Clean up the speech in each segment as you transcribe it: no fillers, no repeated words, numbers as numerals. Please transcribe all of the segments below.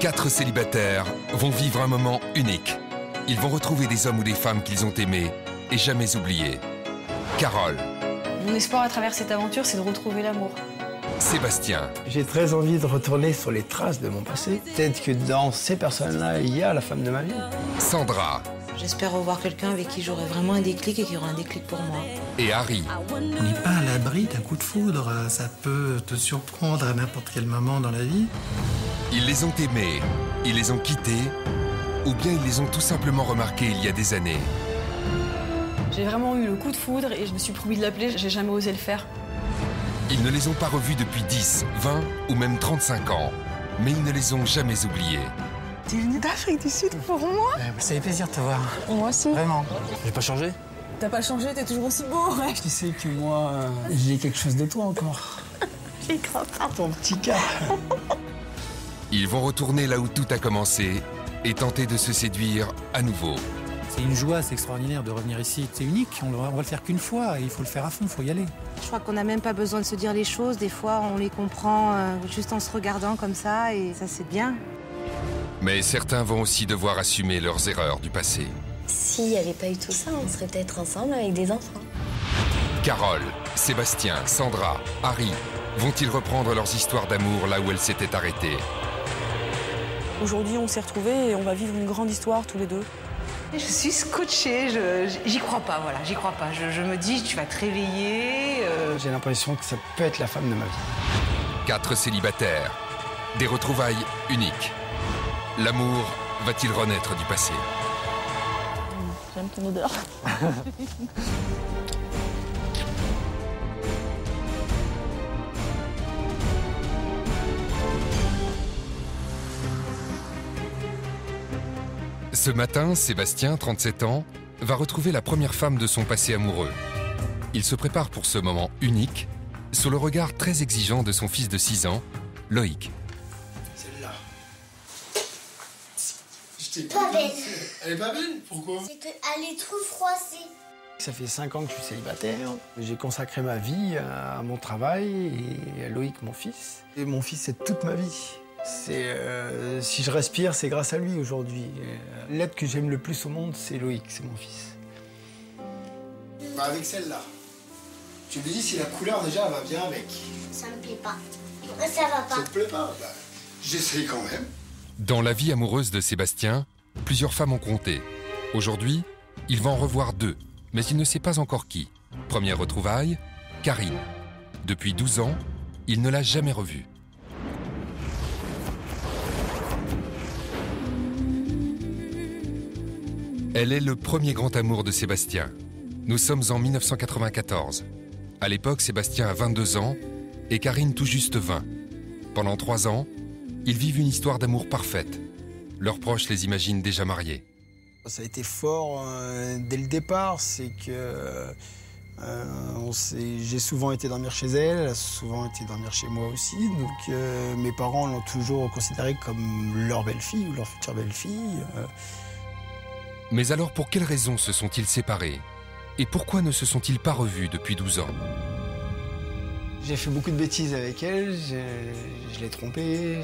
4 célibataires vont vivre un moment unique. Ils vont retrouver des hommes ou des femmes qu'ils ont aimés et jamais oubliés. Carole. Mon espoir à travers cette aventure, c'est de retrouver l'amour. Sébastien. J'ai très envie de retourner sur les traces de mon passé. Peut-être que dans ces personnes-là, il y a la femme de ma vie. Sandra. J'espère revoir quelqu'un avec qui j'aurai vraiment un déclic et qui aura un déclic pour moi. Et Harry. On n'est pas à l'abri d'un coup de foudre. Ça peut te surprendre à n'importe quel moment dans la vie. Ils les ont aimés, ils les ont quittés, ou bien ils les ont tout simplement remarqués il y a des années. J'ai vraiment eu le coup de foudre et je me suis promis de l'appeler, j'ai jamais osé le faire. Ils ne les ont pas revus depuis 10, 20 ou même 35 ans, mais ils ne les ont jamais oubliés. T'es venu d'Afrique du Sud pour moi? Ça fait plaisir de te voir. Moi aussi. Vraiment. J'ai pas changé? T'as pas changé, t'es toujours aussi beau. Ouais. Tu sais que moi, j'ai quelque chose de toi encore. J'y crois pas. Ton petit cas. Ils vont retourner là où tout a commencé et tenter de se séduire à nouveau. C'est une joie, c'est extraordinaire de revenir ici. C'est unique, on va le faire qu'une fois. Il faut le faire à fond, il faut y aller. Je crois qu'on n'a même pas besoin de se dire les choses. Des fois, on les comprend juste en se regardant comme ça et ça, c'est bien. Mais certains vont aussi devoir assumer leurs erreurs du passé. S'il n'y avait pas eu tout ça, on serait peut-être ensemble avec des enfants. Carole, Sébastien, Sandra, Harry, vont-ils reprendre leurs histoires d'amour là où elles s'étaient arrêtées? Aujourd'hui, on s'est retrouvés et on va vivre une grande histoire tous les deux. Je suis scotchée, j'y crois pas, voilà, j'y crois pas. Je me dis, tu vas te réveiller. J'ai l'impression que ça peut être la femme de ma vie. 4 célibataires, des retrouvailles uniques. L'amour va-t-il renaître du passé? J'aime ton odeur. Ce matin, Sébastien, 37 ans, va retrouver la première femme de son passé amoureux. Il se prépare pour ce moment unique, sous le regard très exigeant de son fils de 6 ans, Loïc. Celle-là. Pas belle. Elle est pas belle? Pourquoi? C'est qu'elle est trop froissée. Ça fait 5 ans que je suis célibataire. J'ai consacré ma vie à mon travail et à Loïc, mon fils. Et mon fils, c'est toute ma vie. Si je respire, c'est grâce à lui aujourd'hui. L'être que j'aime le plus au monde, c'est Loïc, c'est mon fils. Bah avec celle-là. Tu me dis si la couleur déjà va bien avec. Ça me plaît pas. Ça va pas. Ça te plaît pas? Bah, j'essaye quand même. Dans la vie amoureuse de Sébastien, plusieurs femmes ont compté. Aujourd'hui, il va en revoir 2, mais il ne sait pas encore qui. Première retrouvaille, Karine. Depuis 12 ans, il ne l'a jamais revue. Elle est le premier grand amour de Sébastien. Nous sommes en 1994. À l'époque, Sébastien a 22 ans et Karine tout juste 20. Pendant 3 ans, ils vivent une histoire d'amour parfaite. Leurs proches les imaginent déjà mariés. Ça a été fort dès le départ, c'est que j'ai souvent été dormir chez elle, elle a souvent été dormir chez moi aussi. Donc mes parents l'ont toujours considérée comme leur belle-fille ou leur future belle-fille. Mais alors pour quelles raisons se sont-ils séparés? Et pourquoi ne se sont-ils pas revus depuis 12 ans? J'ai fait beaucoup de bêtises avec elle, je l'ai trompée,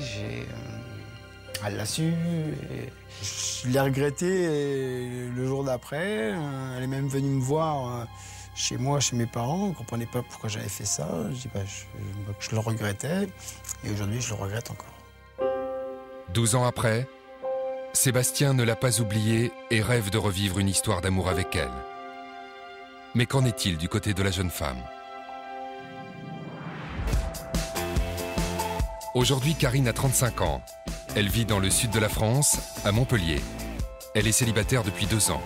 elle l'a su. Et je l'ai regretté le jour d'après. Elle est même venue me voir chez moi, chez mes parents. On ne comprenait pas pourquoi j'avais fait ça. Je dis que je le regrettais. Et aujourd'hui, je le regrette encore. 12 ans après, Sébastien ne l'a pas oubliée et rêve de revivre une histoire d'amour avec elle. Mais qu'en est-il du côté de la jeune femme? Aujourd'hui, Karine a 35 ans. Elle vit dans le sud de la France, à Montpellier. Elle est célibataire depuis 2 ans.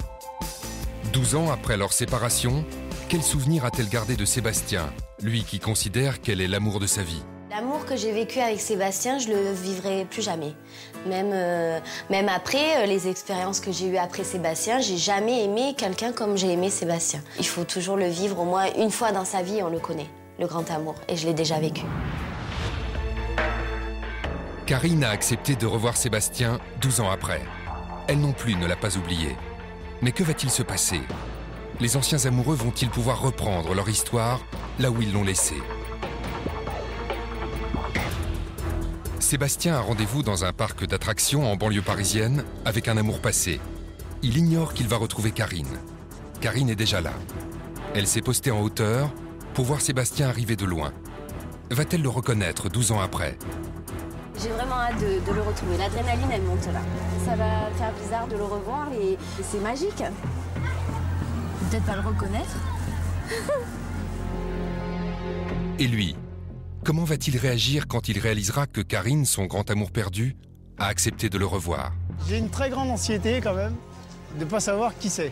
12 ans après leur séparation, quel souvenir a-t-elle gardé de Sébastien, lui qui considère qu'elle est l'amour de sa vie? L'amour que j'ai vécu avec Sébastien, je le vivrai plus jamais. Même après les expériences que j'ai eues après Sébastien, j'ai jamais aimé quelqu'un comme j'ai aimé Sébastien. Il faut toujours le vivre au moins une fois dans sa vie, on le connaît, le grand amour, et je l'ai déjà vécu. Karine a accepté de revoir Sébastien 12 ans après. Elle non plus ne l'a pas oublié. Mais que va-t-il se passer? Les anciens amoureux vont-ils pouvoir reprendre leur histoire là où ils l'ont laissée? Sébastien a rendez-vous dans un parc d'attractions en banlieue parisienne avec un amour passé. Il ignore qu'il va retrouver Karine. Karine est déjà là. Elle s'est postée en hauteur pour voir Sébastien arriver de loin. Va-t-elle le reconnaître 12 ans après? J'ai vraiment hâte de le retrouver. L'adrénaline, elle monte là. Ça va faire bizarre de le revoir et c'est magique. Peut-être pas le reconnaître. Et lui, comment va-t-il réagir quand il réalisera que Karine, son grand amour perdu, a accepté de le revoir? J'ai une très grande anxiété quand même de ne pas savoir qui c'est.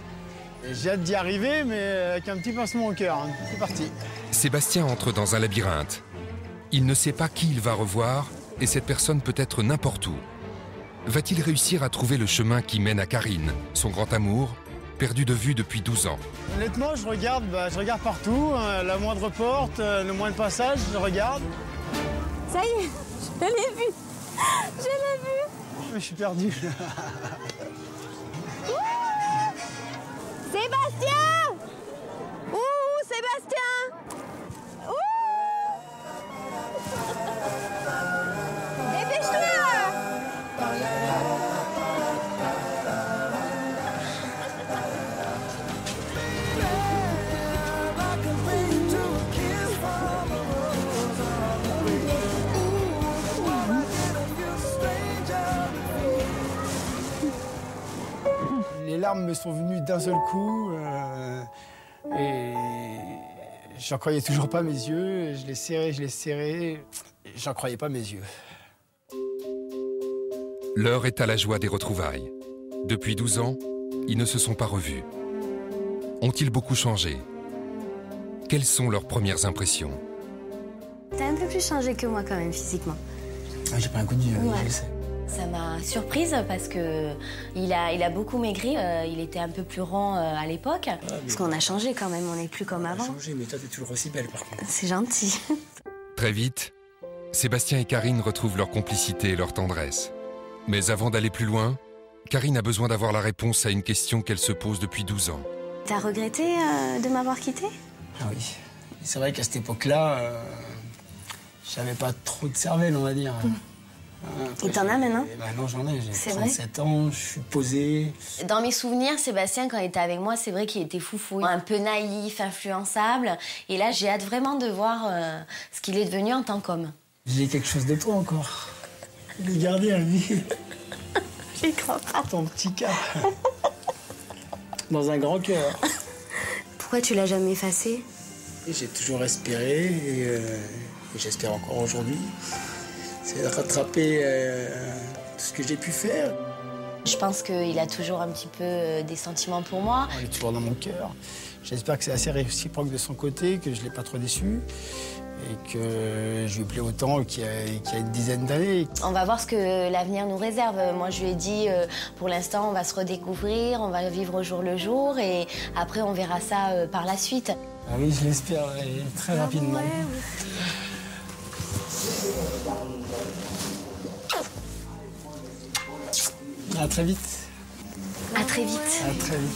J'ai hâte d'y arriver, mais avec un petit pincement au cœur. C'est parti. Sébastien entre dans un labyrinthe. Il ne sait pas qui il va revoir et cette personne peut être n'importe où. Va-t-il réussir à trouver le chemin qui mène à Karine, son grand amour, perdu de vue depuis 12 ans? Honnêtement, je regarde partout. La moindre porte, le moindre passage, je regarde. Ça y est, je l'ai vu. Je l'ai vu. Mais je suis perdu. Sébastien! Ouh, Sébastien! Ouh! Dépêche-toi! Les larmes me sont venues d'un seul coup et j'en croyais toujours pas mes yeux. Je les serrais, j'en croyais pas mes yeux. L'heure est à la joie des retrouvailles. Depuis 12 ans, ils ne se sont pas revus. Ont-ils beaucoup changé? Quelles sont leurs premières impressions? T'as un peu plus changé que moi quand même physiquement. Ah, j'ai pris un coup de vieux, Ouais. je le sais. Ça m'a surprise parce que il a beaucoup maigri. Il était un peu plus rond à l'époque. Parce qu'on a changé quand même, on n'est plus comme avant. Changé, mais toi t'es toujours aussi belle par contre. C'est gentil. Très vite, Sébastien et Karine retrouvent leur complicité et leur tendresse. Mais avant d'aller plus loin, Karine a besoin d'avoir la réponse à une question qu'elle se pose depuis 12 ans. T'as regretté de m'avoir quitté? Ah oui. C'est vrai qu'à cette époque-là, j'avais pas trop de cervelle, on va dire. Et t'en as maintenant? Non, j'en ai. J'ai C'est 37 ans, je suis posé. Dans mes souvenirs, Sébastien, quand il était avec moi, c'est vrai qu'il était foufou, un peu naïf, influençable. Et là, j'ai hâte vraiment de voir ce qu'il est devenu en tant qu'homme. J'ai quelque chose de toi encore. Le garder à vie. J'y crois pas. Ton petit cas. Dans un grand cœur. Pourquoi tu l'as jamais effacé? J'ai toujours espéré et j'espère encore aujourd'hui. C'est de rattraper tout ce que j'ai pu faire. Je pense qu'il a toujours un petit peu des sentiments pour moi. Il est toujours dans mon cœur. J'espère que c'est assez réciproque de son côté, que je ne l'ai pas trop déçu et que je lui plais autant qu'il y a une dizaine d'années. On va voir ce que l'avenir nous réserve. Moi, je lui ai dit, pour l'instant, on va se redécouvrir, on va vivre au jour le jour et après, on verra ça par la suite. Ah oui, je l'espère, et très rapidement. À très vite. À très vite. À très vite.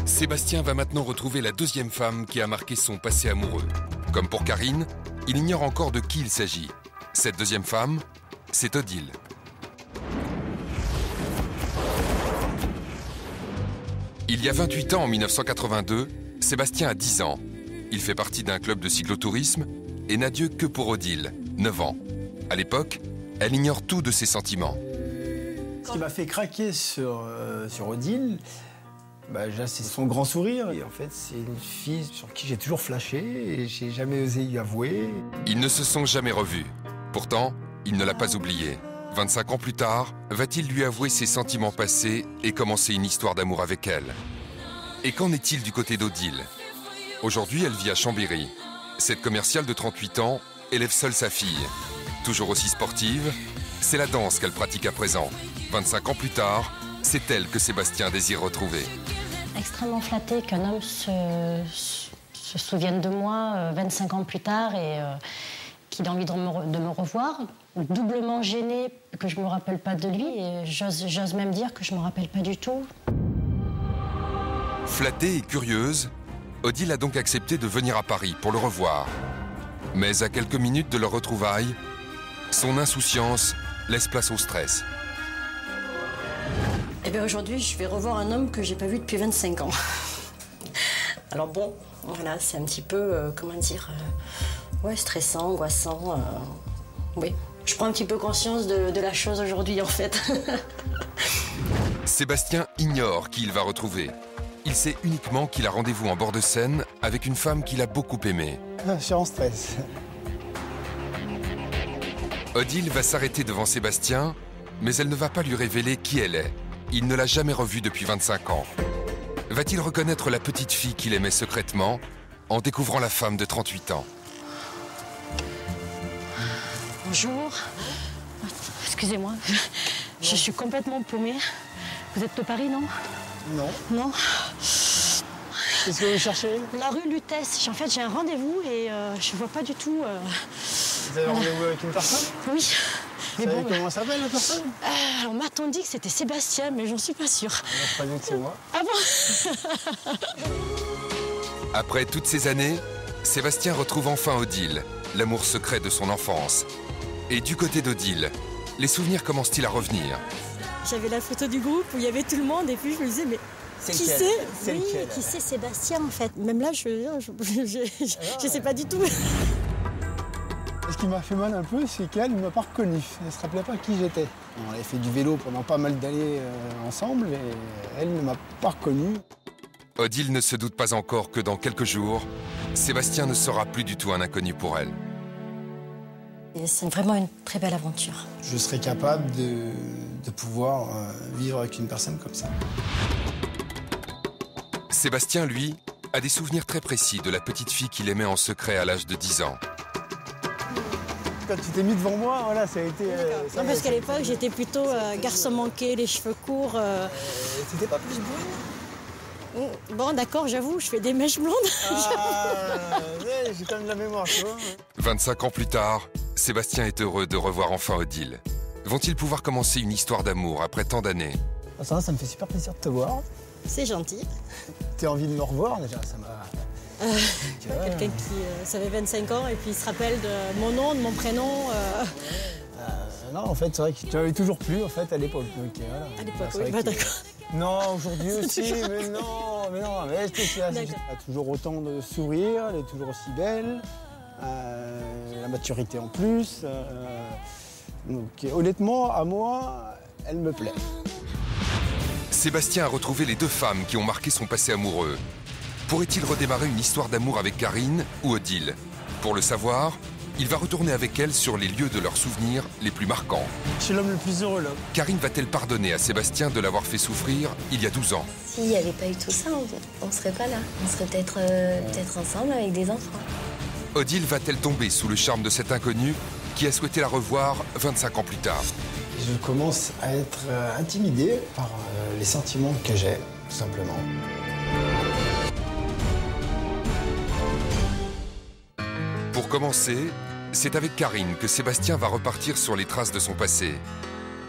Sébastien va maintenant retrouver la deuxième femme qui a marqué son passé amoureux. Comme pour Karine, il ignore encore de qui il s'agit. Cette deuxième femme, c'est Odile. Il y a 28 ans, en 1982, Sébastien a 10 ans. Il fait partie d'un club de cyclotourisme et n'a Dieu que pour Odile, 9 ans. À l'époque, elle ignore tout de ses sentiments. Ce qui m'a fait craquer sur Odile, déjà, c'est son grand sourire. Et en fait, c'est une fille sur qui j'ai toujours flashé et j'ai jamais osé lui avouer. Ils ne se sont jamais revus. Pourtant, il ne l'a pas oubliée. 25 ans plus tard, va-t-il lui avouer ses sentiments passés et commencer une histoire d'amour avec elle? Et qu'en est-il du côté d'Odile? Aujourd'hui, elle vit à Chambéry. Cette commerciale de 38 ans élève seule sa fille. Toujours aussi sportive, c'est la danse qu'elle pratique à présent. 25 ans plus tard, c'est elle que Sébastien désire retrouver. Extrêmement flattée qu'un homme se souvienne de moi 25 ans plus tard et qu'il ait envie de me revoir. Doublement gênée que je me rappelle pas de lui et j'ose même dire que je me rappelle pas du tout. Flattée et curieuse, Odile a donc accepté de venir à Paris pour le revoir. Mais à quelques minutes de leur retrouvailles, son insouciance laisse place au stress. Eh bien aujourd'hui, je vais revoir un homme que j'ai pas vu depuis 25 ans. Alors bon, voilà, c'est un petit peu, comment dire, ouais, stressant, angoissant. Oui, je prends un petit peu conscience de la chose aujourd'hui en fait. Sébastien ignore qui il va retrouver. Il sait uniquement qu'il a rendez-vous en bord de Seine avec une femme qu'il a beaucoup aimée. Je suis en stress. Odile va s'arrêter devant Sébastien, mais elle ne va pas lui révéler qui elle est. Il ne l'a jamais revue depuis 25 ans. Va-t-il reconnaître la petite fille qu'il aimait secrètement en découvrant la femme de 38 ans? Bonjour. Excusez-moi, je suis complètement paumée. Vous êtes de Paris, non? Non. Non. Qu'est-ce que vous cherchez? La rue Lutèce. En fait, j'ai un rendez-vous et je vois pas du tout... Vous avez rendez-vous avec une personne? Oui. Vous savez comment s'appelle la personne? On m'a-t-on dit que c'était Sébastien, mais j'en suis pas sûre. On m'a pas dit que c'est moi. Ah bon? Après toutes ces années, Sébastien retrouve enfin Odile, l'amour secret de son enfance. Et du côté d'Odile, les souvenirs commencent-ils à revenir? J'avais la photo du groupe où il y avait tout le monde et puis je me disais, mais qui c'est? Oui, qui c'est Sébastien en fait? Même là, je sais pas du tout. Ce qui m'a fait mal un peu, c'est qu'elle ne m'a pas reconnu. Elle ne se rappelait pas qui j'étais. On avait fait du vélo pendant pas mal d'années ensemble et elle ne m'a pas reconnu. Odile ne se doute pas encore que dans quelques jours, Sébastien ne sera plus du tout un inconnu pour elle. C'est vraiment une très belle aventure. Je serais capable de pouvoir vivre avec une personne comme ça. Sébastien, lui, a des souvenirs très précis de la petite fille qu'il aimait en secret à l'âge de 10 ans. Quand tu t'es mis devant moi, voilà, ça a été... non, parce qu'à l'époque, j'étais plutôt garçon manqué, les cheveux courts. C'était pas plus beau? Bon, d'accord, j'avoue, je fais des mèches blondes. Ouais, j'ai quand même de la mémoire, tu vois. 25 ans plus tard, Sébastien est heureux de revoir enfin Odile. Vont-ils pouvoir commencer une histoire d'amour après tant d'années? Ça me fait super plaisir de te voir. C'est gentil. Tu as envie de me revoir déjà, ça m'a... Quelqu'un qui ça fait 25 ans et puis il se rappelle de mon nom, de mon prénom. Non, en fait, c'est vrai que tu m'avais toujours plu en fait, à l'époque. Voilà. À l'époque, oui, bah, d'accord. Non, aujourd'hui aussi, mais je te suis elle a toujours autant de sourire, elle est toujours aussi belle, la maturité en plus. Donc honnêtement, à moi, elle me plaît. Sébastien a retrouvé les deux femmes qui ont marqué son passé amoureux. Pourrait-il redémarrer une histoire d'amour avec Karine ou Odile? Pour le savoir, il va retourner avec elle sur les lieux de leurs souvenirs les plus marquants. Je suis l'homme le plus heureux là. Karine va-t-elle pardonner à Sébastien de l'avoir fait souffrir il y a 12 ans? S'il n'y avait pas eu tout ça, on ne serait pas là. On serait peut-être ensemble avec des enfants. Odile va-t-elle tomber sous le charme de cet inconnu qui a souhaité la revoir 25 ans plus tard? Je commence à être intimidé par les sentiments que j'ai, tout simplement. Pour commencer, c'est avec Karine que Sébastien va repartir sur les traces de son passé.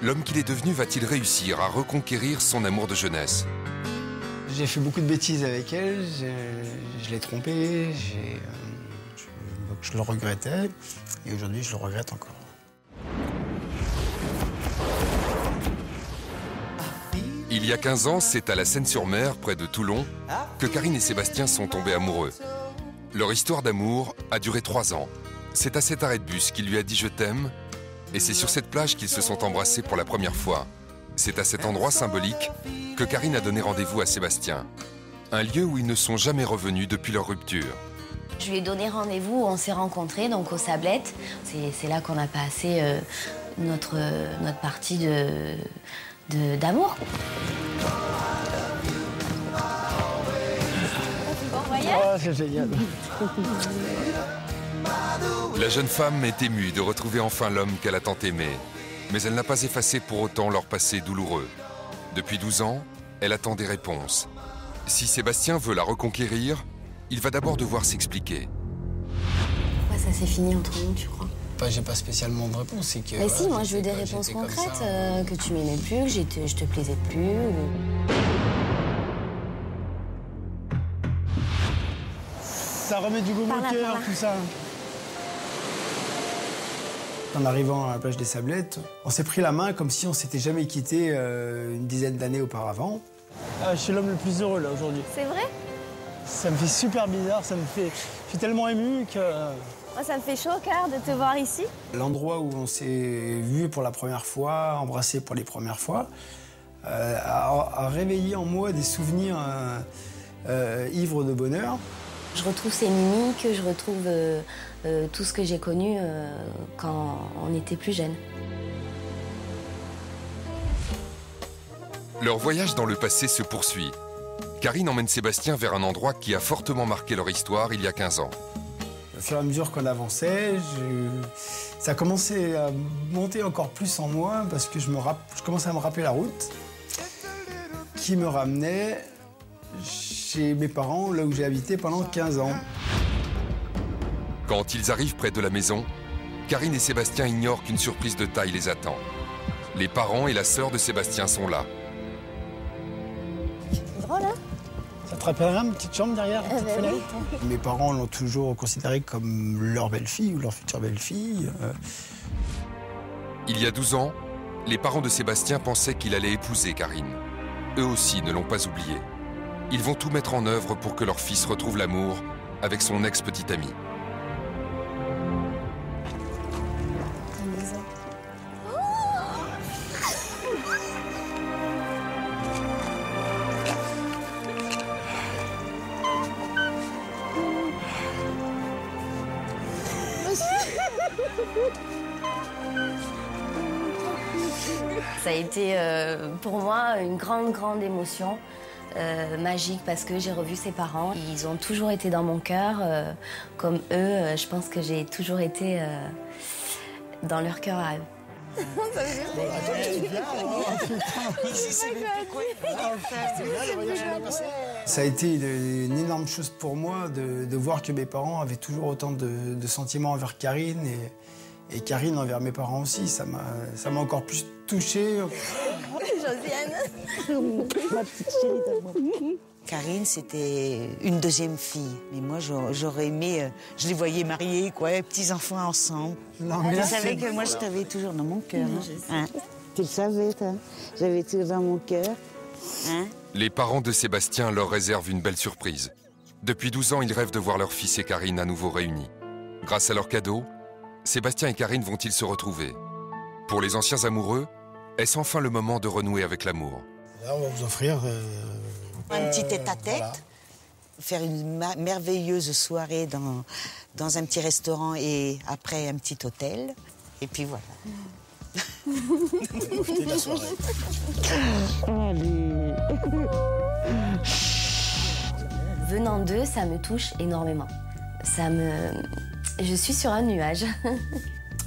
L'homme qu'il est devenu va-t-il réussir à reconquérir son amour de jeunesse? J'ai fait beaucoup de bêtises avec elle, je l'ai trompée, je le regrettais, et aujourd'hui je le regrette encore. Il y a 15 ans, c'est à la Seine-sur-Mer, près de Toulon, que Karine et Sébastien sont tombés amoureux. Leur histoire d'amour a duré 3 ans. C'est à cet arrêt de bus qu'il lui a dit « je t'aime » et c'est sur cette plage qu'ils se sont embrassés pour la première fois. C'est à cet endroit symbolique que Karine a donné rendez-vous à Sébastien. Un lieu où ils ne sont jamais revenus depuis leur rupture. Je lui ai donné rendez-vous, on s'est rencontrés donc aux Sablettes. C'est là qu'on a passé notre partie d'amour. Oh, c'est génial. La jeune femme est émue de retrouver enfin l'homme qu'elle a tant aimé. Mais elle n'a pas effacé pour autant leur passé douloureux. Depuis 12 ans, elle attend des réponses. Si Sébastien veut la reconquérir, il va d'abord devoir s'expliquer. Pourquoi ça s'est fini entre nous, tu crois? J'ai pas spécialement de réponse. C'est que, Mais si, moi je veux des réponses concrètes, que tu m'aimais plus, que je te plaisais plus. Ça remet du goût au cœur, tout ça. En arrivant à la plage des Sablettes, on s'est pris la main comme si on s'était jamais quitté une dizaine d'années auparavant. Je suis l'homme le plus heureux là aujourd'hui. C'est vrai? Ça me fait super bizarre, je suis tellement ému que... Moi, ça me fait chaud au cœur de te voir ici. L'endroit où on s'est vu pour la première fois, embrassé pour les premières fois, a réveillé en moi des souvenirs ivres de bonheur. Je retrouve ces mimiques, je retrouve tout ce que j'ai connu quand on était plus jeunes. Leur voyage dans le passé se poursuit. Karine emmène Sébastien vers un endroit qui a fortement marqué leur histoire il y a 15 ans. Au fur et à mesure qu'on avançait, ça a commencé à monter encore plus en moi parce que je commençais à me rappeler la route qui me ramenait chez mes parents, là où j'ai habité pendant 15 ans. Quand ils arrivent près de la maison, Karine et Sébastien ignorent qu'une surprise de taille les attend. Les parents et la sœur de Sébastien sont là. C'est drôle, hein? Ça te rappelle une petite chambre derrière, une petite fenêtre? Mes parents l'ont toujours considéré comme leur belle-fille ou leur future belle-fille. Il y a 12 ans, les parents de Sébastien pensaient qu'il allait épouser Karine. Eux aussi ne l'ont pas oublié. Ils vont tout mettre en œuvre pour que leur fils retrouve l'amour avec son ex-petite amie. Ça a été pour moi une grande émotion, magique, parce que j'ai revu ses parents. Ils ont toujours été dans mon cœur, comme eux, je pense que j'ai toujours été dans leur cœur à eux. Ça a été une énorme chose pour moi de voir que mes parents avaient toujours autant de sentiments envers Karine et Karine envers mes parents aussi. Ça m'a encore plus touché. Josiane. Ma petite chérie d'amour. Karine, c'était une deuxième fille. Mais moi, j'aurais aimé... je les voyais mariés, quoi, petits-enfants ensemble. Non, tu savais que moi, je t'avais toujours dans mon cœur. Hein? Tu le savais, toi. J'avais toujours dans mon cœur. Hein? Les parents de Sébastien leur réservent une belle surprise. Depuis 12 ans, ils rêvent de voir leur fils et Karine à nouveau réunis. Grâce à leur cadeau, Sébastien et Karine vont-ils se retrouver? Pour les anciens amoureux, est-ce enfin le moment de renouer avec l'amour? Là, on va vous offrir... un petit tête-à-tête, voilà. Faire une merveilleuse soirée dans un petit restaurant et après un petit hôtel. Et puis voilà. Profiter de la soirée. Venant d'eux, ça me touche énormément. Je suis sur un nuage.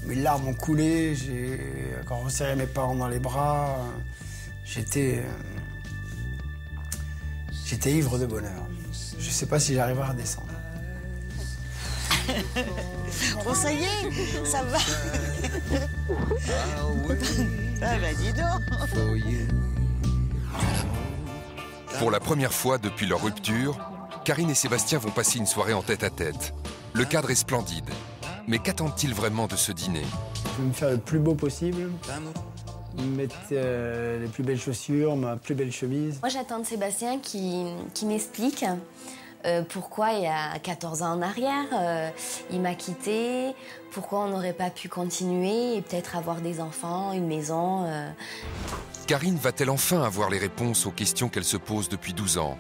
Mes larmes ont coulé, j'ai encore resserré mes parents dans les bras. J'étais ivre de bonheur. Je sais pas si j'arriverai à redescendre. Bon, ça y est, ça va. Ah bah dis donc. Pour la première fois depuis leur rupture, Karine et Sébastien vont passer une soirée en tête-à-tête. Le cadre est splendide. Mais qu'attendent-ils vraiment de ce dîner? Je vais me faire le plus beau possible. Mettre les plus belles chaussures, ma plus belle chemise. Moi, j'attends de Sébastien qui m'explique pourquoi, il y a 14 ans en arrière, il m'a quittée, pourquoi on n'aurait pas pu continuer et peut-être avoir des enfants, une maison. Karine va-t-elle enfin avoir les réponses aux questions qu'elle se pose depuis 12 ans?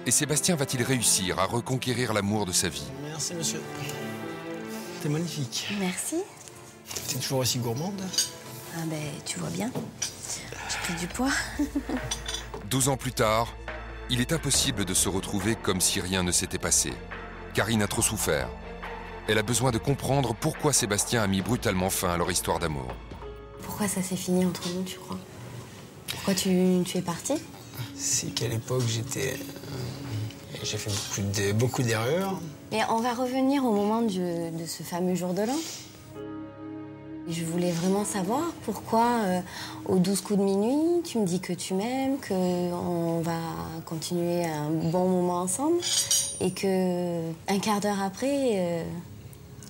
Et Sébastien va-t-il réussir à reconquérir l'amour de sa vie? Merci, monsieur. T'es magnifique. Merci. T'es toujours aussi gourmande. Ah ben, tu vois bien, j'ai pris du poids. 12 ans plus tard, il est impossible de se retrouver comme si rien ne s'était passé. Karine a trop souffert. Elle a besoin de comprendre pourquoi Sébastien a mis brutalement fin à leur histoire d'amour. Pourquoi ça s'est fini entre nous, tu crois? Pourquoi tu es parti? C'est qu'à l'époque, j'ai fait beaucoup d'erreurs. Mais on va revenir au moment de ce fameux jour de l'an. Je voulais vraiment savoir pourquoi, aux 12 coups de minuit, tu me dis que tu m'aimes, qu'on va continuer un bon moment ensemble, et qu'un quart d'heure après,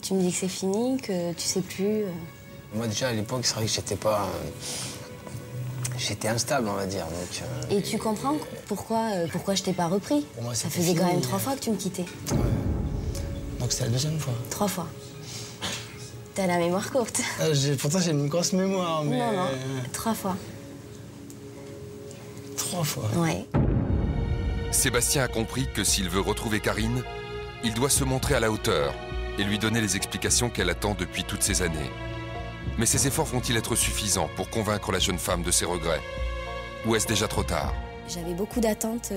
tu me dis que c'est fini, que tu sais plus. Moi, déjà, à l'époque, c'est vrai que j'étais instable, on va dire. Donc, et tu comprends pourquoi je t'ai pas repris? Moi, ça faisait quand même 3 fois que tu me quittais. Ouais. Donc c'était la 2e fois. 3 fois. T'as la mémoire courte. Pourtant, j'ai une grosse mémoire, mais... Non, 3 fois. 3 fois? Ouais. Sébastien a compris que s'il veut retrouver Karine, il doit se montrer à la hauteur et lui donner les explications qu'elle attend depuis toutes ces années. Mais ces efforts vont-ils être suffisants pour convaincre la jeune femme de ses regrets? Ou est-ce déjà trop tard? J'avais beaucoup d'attentes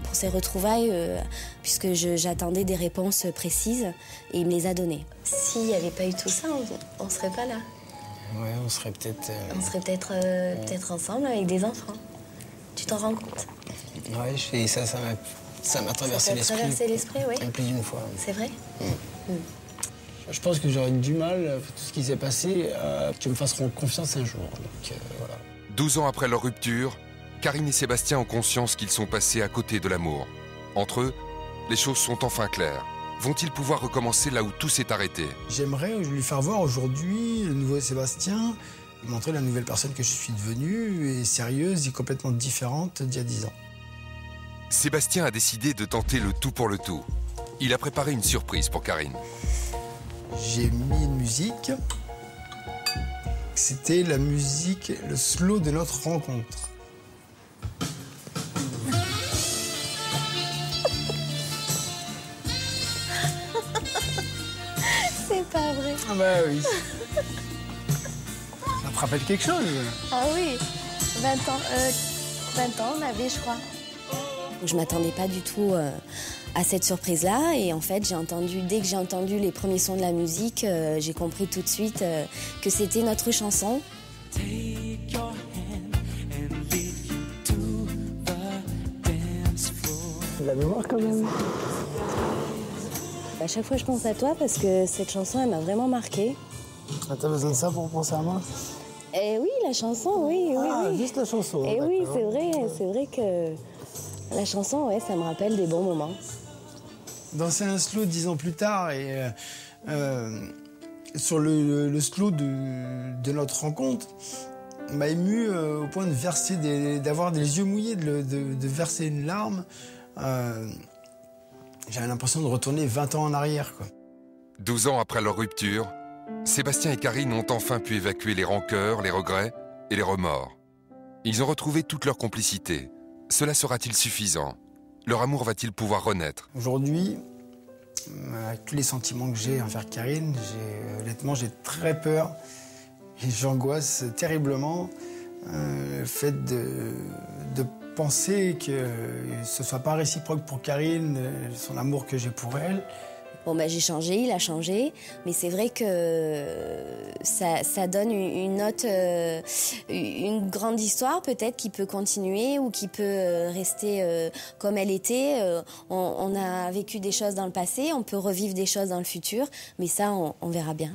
pour ces retrouvailles, puisque j'attendais des réponses précises, et il me les a données. S'il n'y avait pas eu tout ça, on ne serait pas là. Ouais, on serait peut-être... On serait peut-être ensemble avec des enfants. Tu t'en rends compte? Ouais, ça m'a traversé l'esprit. Ça t'a traversé l'esprit, oui. Plus d'une fois. C'est vrai? Je pense que j'aurais du mal, tout ce qui s'est passé, que tu me fasses confiance un jour. Donc, voilà. 12 ans après leur rupture, Karine et Sébastien ont conscience qu'ils sont passés à côté de l'amour. Entre eux, les choses sont enfin claires. Vont-ils pouvoir recommencer là où tout s'est arrêté? J'aimerais lui faire voir aujourd'hui le nouveau Sébastien, lui montrer la nouvelle personne que je suis devenue, et sérieuse et complètement différente d'il y a 10 ans. Sébastien a décidé de tenter le tout pour le tout. Il a préparé une surprise pour Karine. J'ai mis une musique. C'était la musique, le slow de notre rencontre. C'est pas vrai. Ah bah oui. Ça te rappelle quelque chose? Ah oui, 20 ans on avait, je crois. Je m'attendais pas du tout à cette surprise-là, et en fait, dès que j'ai entendu les premiers sons de la musique, j'ai compris tout de suite que c'était notre chanson. La mémoire quand même. À chaque fois, je pense à toi parce que cette chanson, elle m'a vraiment marquée. Ah, t'as besoin de ça pour penser à moi? Eh oui, la chanson, oui. Juste la chanson. Eh oui, c'est vrai que la chanson, ouais, ça me rappelle des bons moments. Danser un slow 10 ans plus tard, et sur le slow de notre rencontre, m'a ému au point d'avoir des yeux mouillés, de verser une larme. J'avais l'impression de retourner 20 ans en arrière, quoi. 12 ans après leur rupture, Sébastien et Karine ont enfin pu évacuer les rancœurs, les regrets et les remords. Ils ont retrouvé toute leur complicité. Cela sera-t-il suffisant? Leur amour va-t-il pouvoir renaître? Aujourd'hui, avec tous les sentiments que j'ai envers Karine, honnêtement, j'ai très peur et j'angoisse terriblement le fait de penser que ce soit pas réciproque pour Karine, son amour que j'ai pour elle. Bon, j'ai changé, il a changé, mais c'est vrai que ça donne une grande histoire peut-être qui peut continuer ou qui peut rester comme elle était. On a vécu des choses dans le passé, on peut revivre des choses dans le futur, mais ça, on verra bien.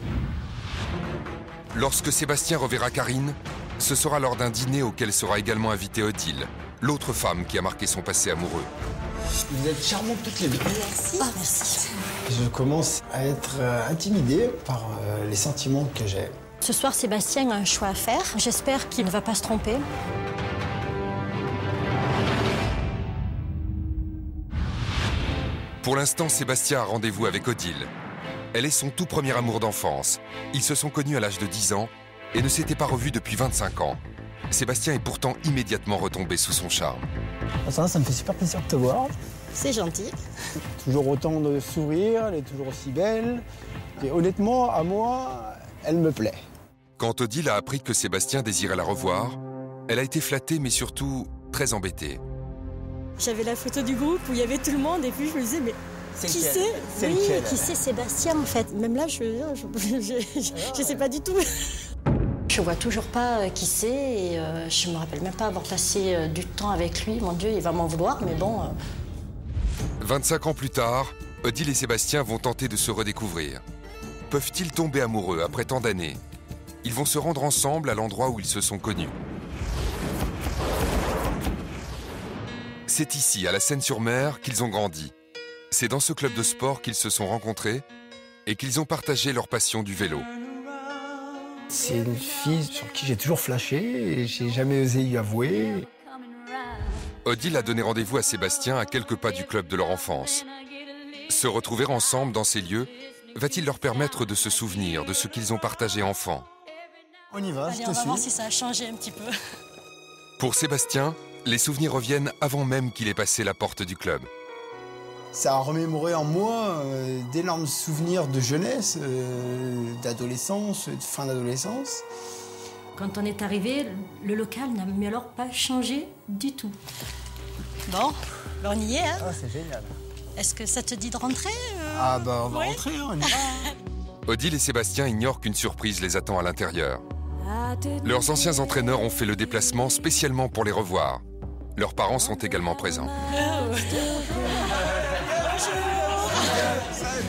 Lorsque Sébastien reverra Karine, ce sera lors d'un dîner auquel sera également invitée Odile, l'autre femme qui a marqué son passé amoureux. Vous êtes charmantes toutes les deux. Merci. Ah, merci. Je commence à être intimidé par les sentiments que j'ai. Ce soir, Sébastien a un choix à faire. J'espère qu'il ne va pas se tromper. Pour l'instant, Sébastien a rendez-vous avec Odile. Elle est son tout premier amour d'enfance. Ils se sont connus à l'âge de 10 ans et ne s'étaient pas revus depuis 25 ans. Sébastien est pourtant immédiatement retombé sous son charme. Ça me fait super plaisir de te voir. C'est gentil. Toujours autant de sourire, elle est toujours aussi belle. Et honnêtement, à moi, elle me plaît. Quand Odile a appris que Sébastien désirait la revoir, elle a été flattée mais surtout très embêtée. J'avais la photo du groupe où il y avait tout le monde et puis je me disais, mais qui c'est? Oui, qui c'est Sébastien en fait? Même là, je sais pas du tout. Je vois toujours pas qui c'est et je me rappelle même pas avoir passé du temps avec lui. Mon Dieu, il va m'en vouloir, mais bon... 25 ans plus tard, Odile et Sébastien vont tenter de se redécouvrir. Peuvent-ils tomber amoureux après tant d'années? ils vont se rendre ensemble à l'endroit où ils se sont connus. C'est ici, à la Seine-sur-Mer, qu'ils ont grandi. C'est dans ce club de sport qu'ils se sont rencontrés et qu'ils ont partagé leur passion du vélo. C'est une fille sur qui j'ai toujours flashé et j'ai jamais osé y avouer. Odile a donné rendez-vous à Sébastien à quelques pas du club de leur enfance. Se retrouver ensemble dans ces lieux va-t-il leur permettre de se souvenir de ce qu'ils ont partagé enfant? On y va, Allez, on va voir si ça a changé un petit peu. Pour Sébastien, les souvenirs reviennent avant même qu'il ait passé la porte du club. Ça a remémoré en moi d'énormes souvenirs de jeunesse, d'adolescence, de fin d'adolescence. Quand on est arrivé, le local n'a mais alors pas changé du tout. Bon, on y est, hein? Ah, c'est génial. Est-ce que ça te dit de rentrer Ah bah on va rentrer, on y va. Odile et Sébastien ignorent qu'une surprise les attend à l'intérieur. Leurs anciens entraîneurs ont fait le déplacement spécialement pour les revoir. Leurs parents sont également présents.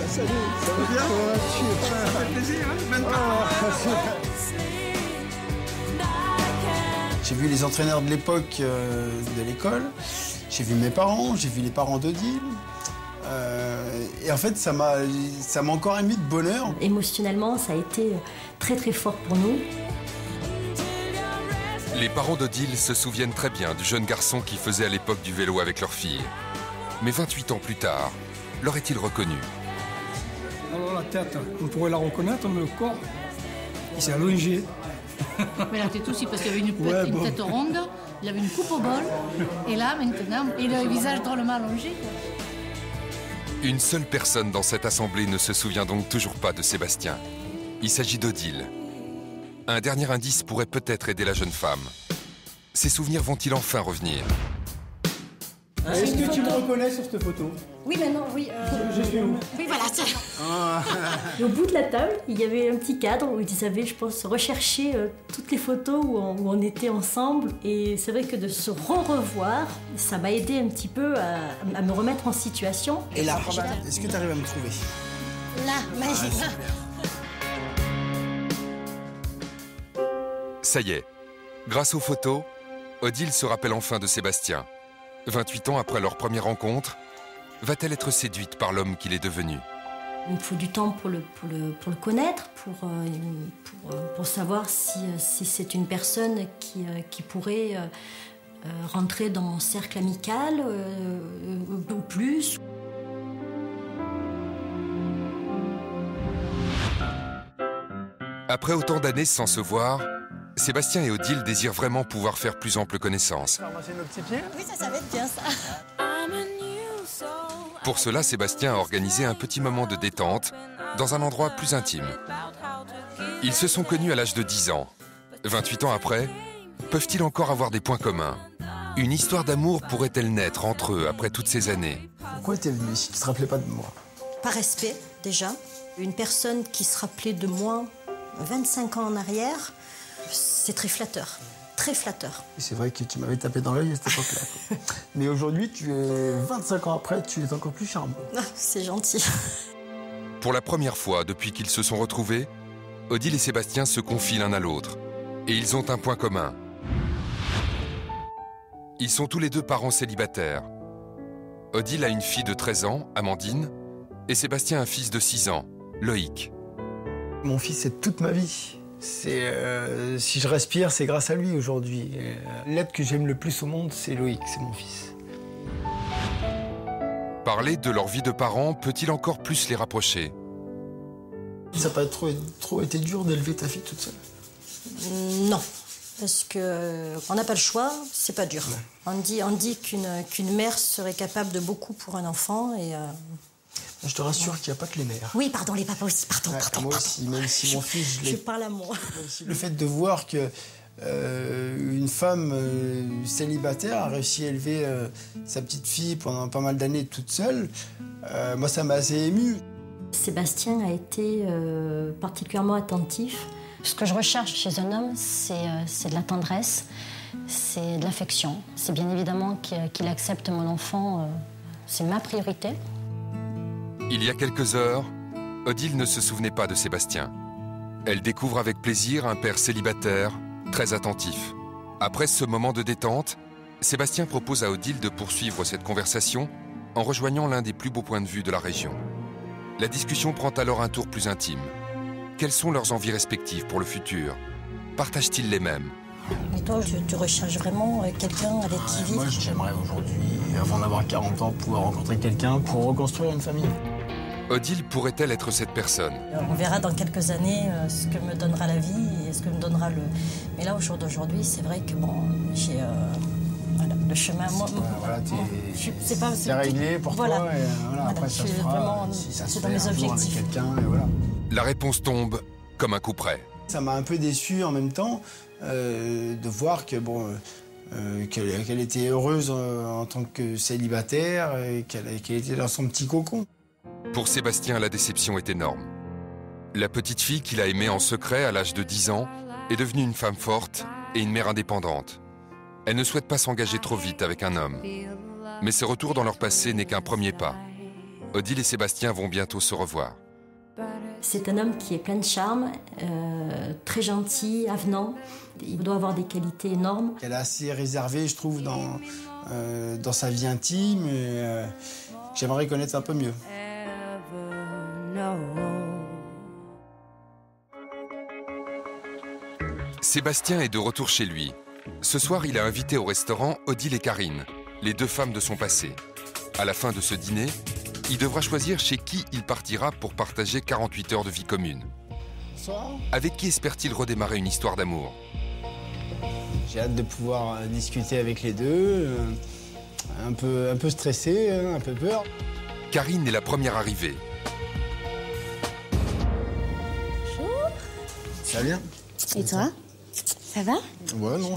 Salut, ça va bien? Ça fait plaisir, J'ai vu les entraîneurs de l'époque de l'école, j'ai vu mes parents, j'ai vu les parents d'Odile. Et en fait, ça m'a encore ému de bonheur. Émotionnellement, ça a été très très fort pour nous. Les parents d'Odile se souviennent très bien du jeune garçon qui faisait à l'époque du vélo avec leur fille. Mais 28 ans plus tard, l'aurait-il reconnu? Alors la tête, on pourrait la reconnaître, mais le corps, il s'est allongé. Mais la tête aussi, parce qu'il avait une tête ronde, il avait une coupe au bol, et là, maintenant, il a le visage drôlement allongé. Une seule personne dans cette assemblée ne se souvient donc toujours pas de Sébastien. Il s'agit d'Odile. Un dernier indice pourrait peut-être aider la jeune femme. Ses souvenirs vont-ils enfin revenir? Est-ce que tu me reconnais sur cette photo? Oui, maintenant, oui. Je suis où? Oui, voilà, c'est Et au bout de la table, il y avait un petit cadre où ils avaient, je pense, recherché toutes les photos où on était ensemble. Et c'est vrai que de se revoir, ça m'a aidé un petit peu à me remettre en situation. Et là, est-ce que tu arrives à me trouver? Là, magique. Ça y est, grâce aux photos, Odile se rappelle enfin de Sébastien. 28 ans après leur première rencontre, va-t-elle être séduite par l'homme qu'il est devenu? Il me faut du temps pour le connaître, pour savoir si c'est une personne qui pourrait rentrer dans mon cercle amical ou plus. Après autant d'années sans se voir, Sébastien et Odile désirent vraiment pouvoir faire plus ample connaissance. Ramasser nos petits pieds? Oui, ça va être bien ça. Pour cela, Sébastien a organisé un petit moment de détente dans un endroit plus intime. Ils se sont connus à l'âge de 10 ans. 28 ans après, peuvent-ils encore avoir des points communs? Une histoire d'amour pourrait-elle naître entre eux après toutes ces années? Pourquoi t'es venu si tu te rappelais pas de moi? Par respect, déjà. Une personne qui se rappelait de moi 25 ans en arrière, c'est très flatteur. Très flatteur. C'est vrai que tu m'avais tapé dans l'œil à cette époque-là. Mais aujourd'hui, 25 ans après, tu es encore plus charmant. Ah, c'est gentil. Pour la première fois depuis qu'ils se sont retrouvés, Odile et Sébastien se confient l'un à l'autre. Et ils ont un point commun. Ils sont tous les deux parents célibataires. Odile a une fille de 13 ans, Amandine, et Sébastien un fils de 6 ans, Loïc. Mon fils, c'est toute ma vie. Si je respire, c'est grâce à lui aujourd'hui. L'être que j'aime le plus au monde, c'est Loïc, c'est mon fils. Parler de leur vie de parents peut-il encore plus les rapprocher? Ça n'a pas trop été dur d'élever ta fille toute seule? Non, parce qu'on n'a pas le choix, c'est pas dur. Ouais. On dit qu'une mère serait capable de beaucoup pour un enfant et... Je te rassure qu'il n'y a pas que les mères. Oui, pardon, les papas aussi, pardon. Moi aussi, même si mon fils... Je parle à moi. Le fait de voir que une femme célibataire a réussi à élever sa petite fille pendant pas mal d'années toute seule, moi ça m'a assez ému. Sébastien a été particulièrement attentif. Ce que je recherche chez un homme, c'est de la tendresse, c'est de l'affection. C'est bien évidemment qu'il accepte mon enfant, c'est ma priorité. Il y a quelques heures, Odile ne se souvenait pas de Sébastien. Elle découvre avec plaisir un père célibataire, très attentif. Après ce moment de détente, Sébastien propose à Odile de poursuivre cette conversation en rejoignant l'un des plus beaux points de vue de la région. La discussion prend alors un tour plus intime. Quelles sont leurs envies respectives pour le futur? Partagent-ils les mêmes? Et toi, tu recherches vraiment quelqu'un avec qui vivre? Moi, j'aimerais aujourd'hui, avant d'avoir 40 ans, pouvoir rencontrer quelqu'un pour reconstruire une famille. Odile pourrait-elle être cette personne? On verra dans quelques années ce que me donnera la vie et ce que me donnera le... Mais là, au jour d'aujourd'hui, c'est vrai que bon, j'ai... Voilà, le chemin... C'est réglé pour toi et après ça se fera, vraiment, si ça se c'est fait dans mes un jour objectifs. avec quelqu'un et voilà. La réponse tombe comme un coup près. Ça m'a un peu déçu en même temps de voir que bon, qu'elle était heureuse en tant que célibataire et qu'elle était dans son petit cocon. Pour Sébastien, la déception est énorme. La petite fille qu'il a aimée en secret à l'âge de 10 ans est devenue une femme forte et une mère indépendante. Elle ne souhaite pas s'engager trop vite avec un homme. Mais ce retour dans leur passé n'est qu'un premier pas. Odile et Sébastien vont bientôt se revoir. C'est un homme qui est plein de charme, très gentil, avenant. Il doit avoir des qualités énormes. Elle est assez réservée, je trouve, dans sa vie intime. Et, j'aimerais connaître un peu mieux. Sébastien est de retour chez lui. Ce soir, il a invité au restaurant Odile et Karine, les deux femmes de son passé. À la fin de ce dîner, il devra choisir chez qui il partira pour partager 48 heures de vie commune. Avec qui espère-t-il redémarrer une histoire d'amour? J'ai hâte de pouvoir discuter avec les deux, un peu stressé, un peu peur. Karine est la première arrivée. Bonjour. Ça va bien? Et toi? Ça va? Ouais, non,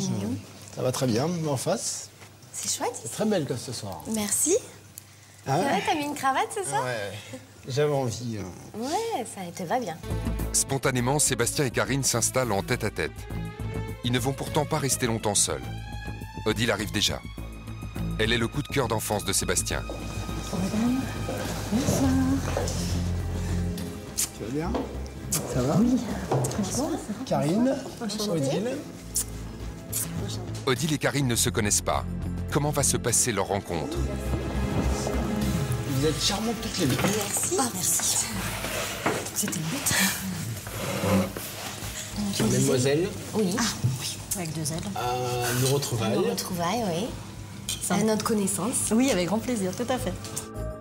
ça va très bien, en face. C'est chouette. C'est très belle comme ce soir. Merci. Ah ouais? T'as mis une cravate, c'est ça? Ouais, j'avais envie. Ouais, ça te va bien. Spontanément, Sébastien et Karine s'installent en tête-à-tête. Ils ne vont pourtant pas rester longtemps seuls. Odile arrive déjà. Elle est le coup de cœur d'enfance de Sébastien. Madame, bonsoir. Tu vas bien? Ça va? Oui. Bonsoir. Karine, Odile. Odile et Karine ne se connaissent pas. Comment va se passer leur rencontre? Vous êtes charmantes toutes les deux. Merci. Ah, merci. C'était le but. Mademoiselle. Oui. Ah, oui, avec 2 L. Nous retrouvailles. Nos retrouvailles, oui. À notre connaissance. Oui, avec grand plaisir, tout à fait.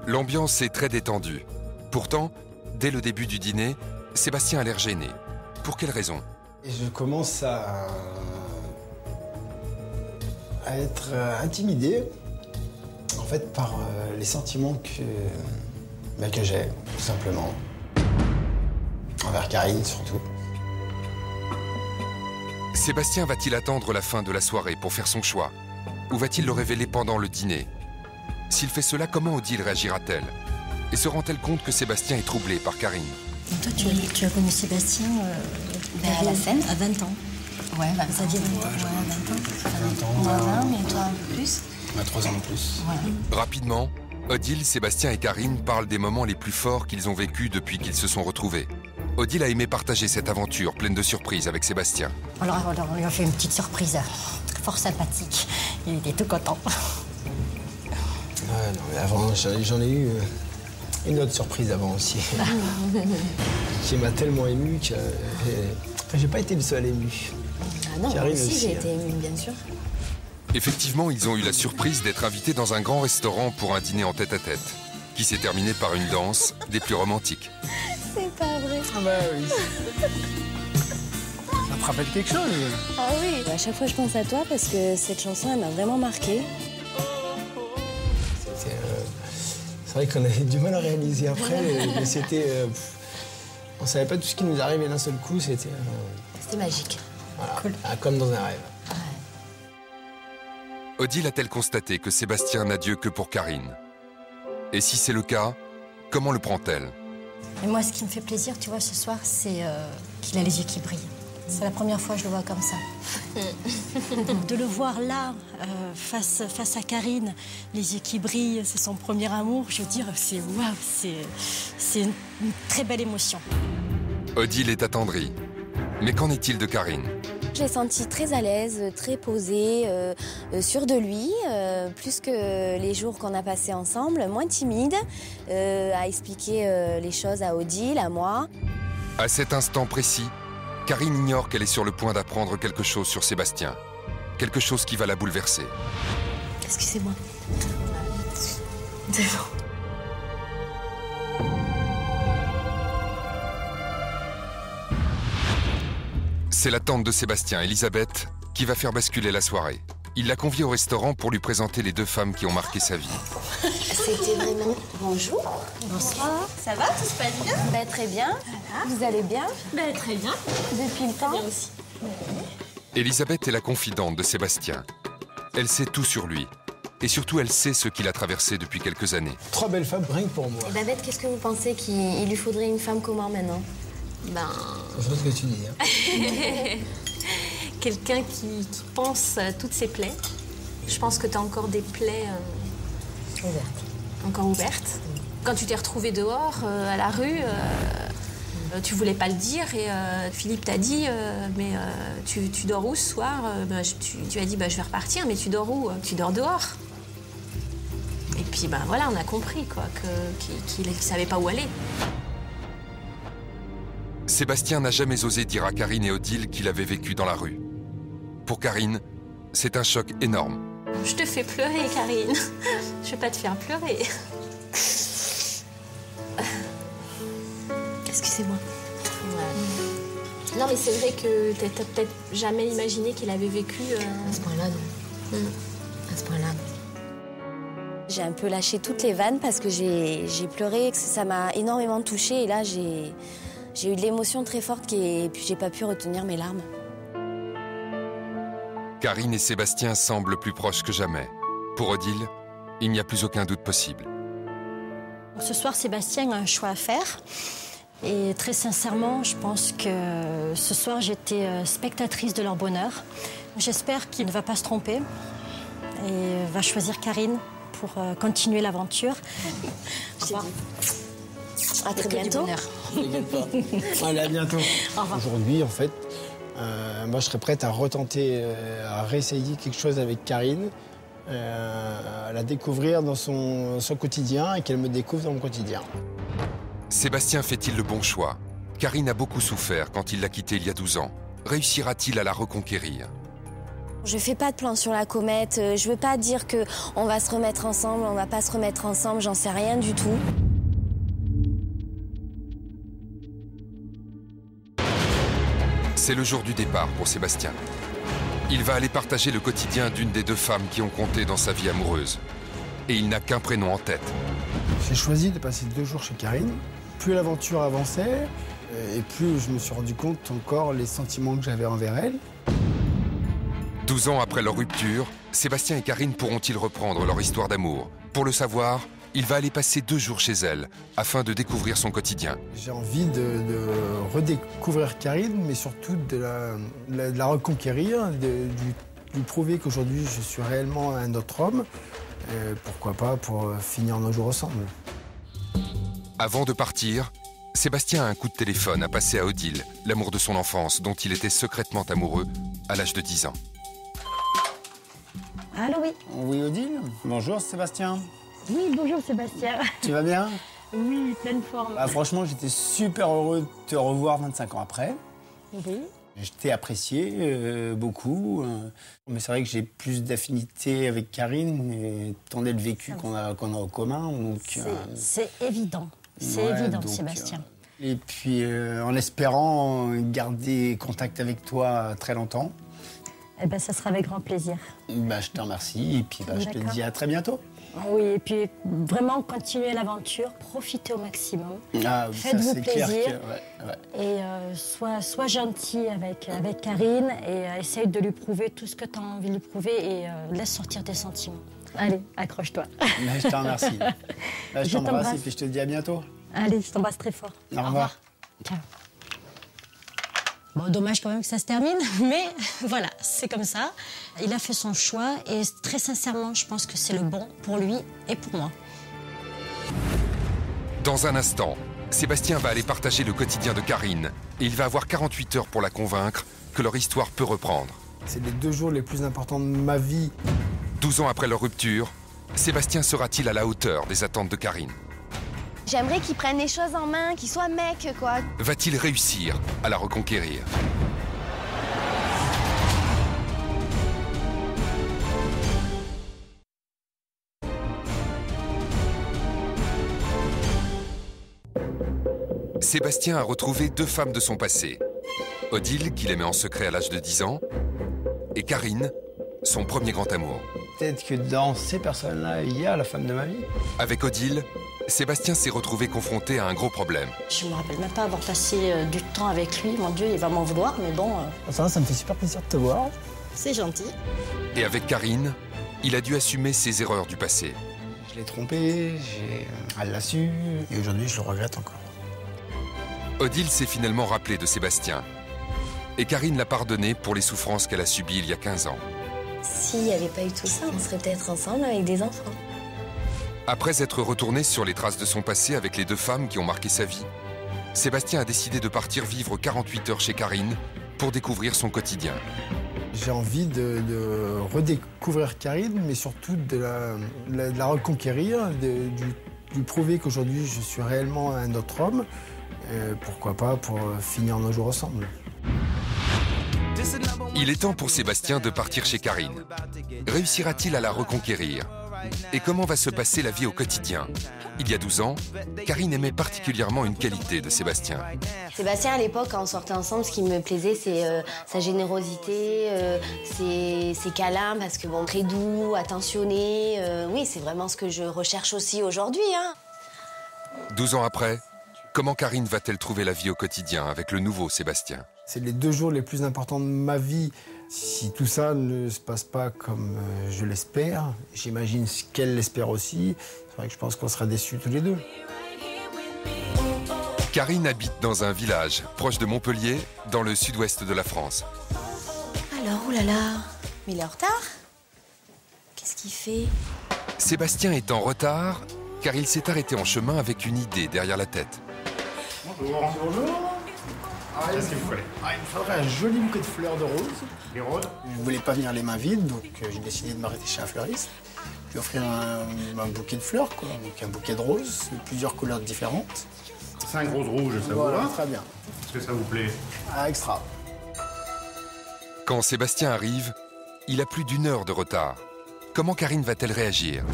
L'ambiance est très détendue. Pourtant, dès le début du dîner, Sébastien a l'air gêné. Pour quelle raison? Et je commence à être intimidé, en fait, par les sentiments que j'ai, tout simplement. Envers Karine, surtout. Sébastien va-t-il attendre la fin de la soirée pour faire son choix? Ou va-t-il le révéler pendant le dîner? S'il fait cela, comment Odile réagira-t-elle? Et se rend-elle compte que Sébastien est troublé par Karine? Et toi, tu as connu Sébastien à la scène? À 20 ans. Ouais, 20 ans. Ça dit 20 ans. Ouais, 20 ans. Mais toi, un peu plus? 3 ans de plus. Ouais. Rapidement, Odile, Sébastien et Karine parlent des moments les plus forts qu'ils ont vécus depuis qu'ils se sont retrouvés. Odile a aimé partager cette aventure pleine de surprises avec Sébastien. Alors, on lui a fait une petite surprise fort sympathique. Il était tout content. Ouais, non, mais avant, j'en ai eu une autre surprise avant aussi. Qui m'a tellement ému que j'ai pas été le seul ému. Ah non, moi aussi j'ai été ému, bien sûr. Effectivement, ils ont eu la surprise d'être invités dans un grand restaurant pour un dîner en tête-à-tête, qui s'est terminé par une danse des plus romantiques. C'est pas vrai. Ah bah oui. Ça te rappelle quelque chose? Ah oui. À chaque fois, je pense à toi parce que cette chanson, elle m'a vraiment marquée. C'est vrai qu'on avait du mal à réaliser après, mais c'était... on savait pas tout ce qui nous arrivait d'un seul coup, c'était... C'était magique. Voilà, cool. Comme dans un rêve. Odile a-t-elle constaté que Sébastien n'a Dieu que pour Karine? Et si c'est le cas, comment le prend-elle? Et moi, ce qui me fait plaisir, tu vois, ce soir, c'est qu'il a les yeux qui brillent. C'est la première fois que je le vois comme ça. De le voir là, face à Karine, les yeux qui brillent, c'est son premier amour, je veux dire, c'est waouh, c'est une très belle émotion. Odile est attendrie. Mais qu'en est-il de Karine? Je l'ai senti très à l'aise, très posé, sûr de lui, plus que les jours qu'on a passés ensemble, moins timide, à expliquer les choses à Odile, à moi. À cet instant précis, Karine ignore qu'elle est sur le point d'apprendre quelque chose sur Sébastien. Quelque chose qui va la bouleverser. Excusez-moi. C'est la tante de Sébastien, Elisabeth, qui va faire basculer la soirée. Il l'a conviée au restaurant pour lui présenter les deux femmes qui ont marqué sa vie. C'était vraiment... Bonjour. Bonsoir. Ça va? Tout se passe bien? Très bien. Voilà. Vous allez bien? Très bien. Depuis le temps? Bien aussi. Elisabeth est la confidente de Sébastien. Elle sait tout sur lui. Et surtout, elle sait ce qu'il a traversé depuis quelques années. 3 belles femmes, rien que pour moi. Et Babette, qu'est-ce que vous pensez qu'il lui faudrait une femme comment maintenant? Je vois ce que tu dis. Hein. Quelqu'un qui pense à toutes ses plaies. Je pense que tu as encore des plaies encore ouvertes. Quand tu t'es retrouvée dehors, à la rue, tu voulais pas le dire et Philippe t'a dit mais tu dors où ce soir? Tu as dit je vais repartir, mais tu dors où? Tu dors dehors. Et puis voilà, on a compris quoi, qu'il savait pas où aller. Sébastien n'a jamais osé dire à Karine et Odile qu'il avait vécu dans la rue. Pour Karine, c'est un choc énorme. Je te fais pleurer, Karine. Je vais pas te faire pleurer. Excusez-moi. Ouais. Non, mais c'est vrai que t'as peut-être jamais imaginé qu'il avait vécu... À ce point-là, non. À ce point-là, non. J'ai un peu lâché toutes les vannes parce que j'ai pleuré, que ça m'a énormément touchée. Et là, j'ai eu de l'émotion très forte et puis j'ai pas pu retenir mes larmes. Karine et Sébastien semblent plus proches que jamais. Pour Odile, il n'y a plus aucun doute possible. Ce soir, Sébastien a un choix à faire. Et très sincèrement, je pense que ce soir, j'étais spectatrice de leur bonheur. J'espère qu'il ne va pas se tromper et va choisir Karine pour continuer l'aventure. Au revoir. À très bientôt. T'inquiète pas. Allez, à bientôt. Aujourd'hui, en fait, moi, je serais prête à retenter, à réessayer quelque chose avec Karine, à la découvrir dans son quotidien et qu'elle me découvre dans mon quotidien. Sébastien fait-il le bon choix? Karine a beaucoup souffert quand il l'a quittée il y a 12 ans. Réussira-t-il à la reconquérir? Je fais pas de plan sur la comète. Je veux pas dire qu'on va se remettre ensemble, on va pas se remettre ensemble, j'en sais rien du tout. C'est le jour du départ pour Sébastien. Il va aller partager le quotidien d'une des deux femmes qui ont compté dans sa vie amoureuse. Et il n'a qu'un prénom en tête. J'ai choisi de passer 2 jours chez Karine. Plus l'aventure avançait, et plus je me suis rendu compte encore les sentiments que j'avais envers elle. 12 ans après leur rupture, Sébastien et Karine pourront-ils reprendre leur histoire d'amour? Pour le savoir, il va aller passer 2 jours chez elle, afin de découvrir son quotidien. J'ai envie de redécouvrir Karine, mais surtout de la reconquérir, de lui prouver qu'aujourd'hui je suis réellement un autre homme. Pourquoi pas pour finir nos jours ensemble. Avant de partir, Sébastien a un coup de téléphone à passer à Odile, l'amour de son enfance, dont il était secrètement amoureux à l'âge de 10 ans. Allô, oui. Oui, Odile. Bonjour, Sébastien. Oui, bonjour, Sébastien. Tu vas bien? Oui, pleine forme. Franchement, j'étais super heureux de te revoir 25 ans après. Oui. Je t'ai apprécié beaucoup, mais c'est vrai que j'ai plus d'affinité avec Karine, étant donné le vécu qu'on a en commun. C'est évident, Sébastien. Et puis, en espérant garder contact avec toi très longtemps. Eh ben, ça sera avec grand plaisir. Je te remercie, et puis je te dis à très bientôt. Oui, et puis vraiment continuez l'aventure, profitez au maximum. Faites-vous plaisir et sois gentil avec Karine et essaye de lui prouver tout ce que tu as envie de lui prouver et laisse sortir tes sentiments. Allez, accroche-toi. Je te remercie. Je t'embrasse et puis je te dis à bientôt. Allez, je t'embrasse très fort. Au revoir. Ciao. Bon, dommage quand même que ça se termine, mais voilà, c'est comme ça. Il a fait son choix et très sincèrement, je pense que c'est le bon pour lui et pour moi. Dans un instant, Sébastien va aller partager le quotidien de Karine et il va avoir 48 heures pour la convaincre que leur histoire peut reprendre. C'est les 2 jours les plus importants de ma vie. 12 ans après leur rupture, Sébastien sera-t-il à la hauteur des attentes de Karine? J'aimerais qu'il prenne les choses en main, qu'il soit mec, quoi. Va-t-il réussir à la reconquérir? Sébastien a retrouvé 2 femmes de son passé. Odile, qu'il aimait en secret à l'âge de 10 ans, et Karine, son premier grand amour. Peut-être que dans ces personnes-là, il y a la femme de ma vie. Avec Odile, Sébastien s'est retrouvé confronté à un gros problème. Je me rappelle même pas avoir passé du temps avec lui. Mon Dieu, il va m'en vouloir, mais bon... Ça me fait super plaisir de te voir. C'est gentil. Et avec Karine, il a dû assumer ses erreurs du passé. Je l'ai trompé, elle l'a su, et aujourd'hui, je le regrette encore. Odile s'est finalement rappelé de Sébastien. Et Karine l'a pardonné pour les souffrances qu'elle a subies il y a 15 ans. S'il n'y avait pas eu tout ça, on serait peut-être ensemble avec des enfants. Après être retourné sur les traces de son passé avec les 2 femmes qui ont marqué sa vie, Sébastien a décidé de partir vivre 48 heures chez Karine pour découvrir son quotidien. J'ai envie de redécouvrir Karine, mais surtout de la reconquérir, de lui prouver qu'aujourd'hui je suis réellement un autre homme. Pourquoi pas pour finir nos jours ensemble. Il est temps pour Sébastien de partir chez Karine. Réussira-t-il à la reconquérir? Et comment va se passer la vie au quotidien? Il y a 12 ans, Karine aimait particulièrement une qualité de Sébastien. Sébastien, à l'époque, quand on sortait ensemble, ce qui me plaisait, c'est sa générosité, ses câlins, parce que bon, très doux, attentionné. Oui, c'est vraiment ce que je recherche aussi aujourd'hui. 12 ans après, comment Karine va-t-elle trouver la vie au quotidien avec le nouveau Sébastien? C'est les 2 jours les plus importants de ma vie. Si tout ça ne se passe pas comme je l'espère, j'imagine qu'elle l'espère aussi, c'est vrai que je pense qu'on sera déçus tous les 2. Karine habite dans un village proche de Montpellier, dans le sud-ouest de la France. Alors, oulala, mais il est en retard? Qu'est-ce qu'il fait? Sébastien est en retard car il s'est arrêté en chemin avec une idée derrière la tête. Bonjour. Bonjour. Qu'est-ce qu'il vous fallait? Il me faudrait un joli bouquet de fleurs de roses. Les roses? Je ne voulais pas venir les mains vides, donc j'ai décidé de m'arrêter chez un fleuriste. Lui offrir un bouquet de fleurs, quoi. Donc un bouquet de roses, de plusieurs couleurs différentes. 5 roses rouges, ça voilà, vous va? Très bien. Est-ce que ça vous plaît? Ah, extra. Quand Sébastien arrive, il a plus d'1 heure de retard. Comment Karine va-t-elle réagir?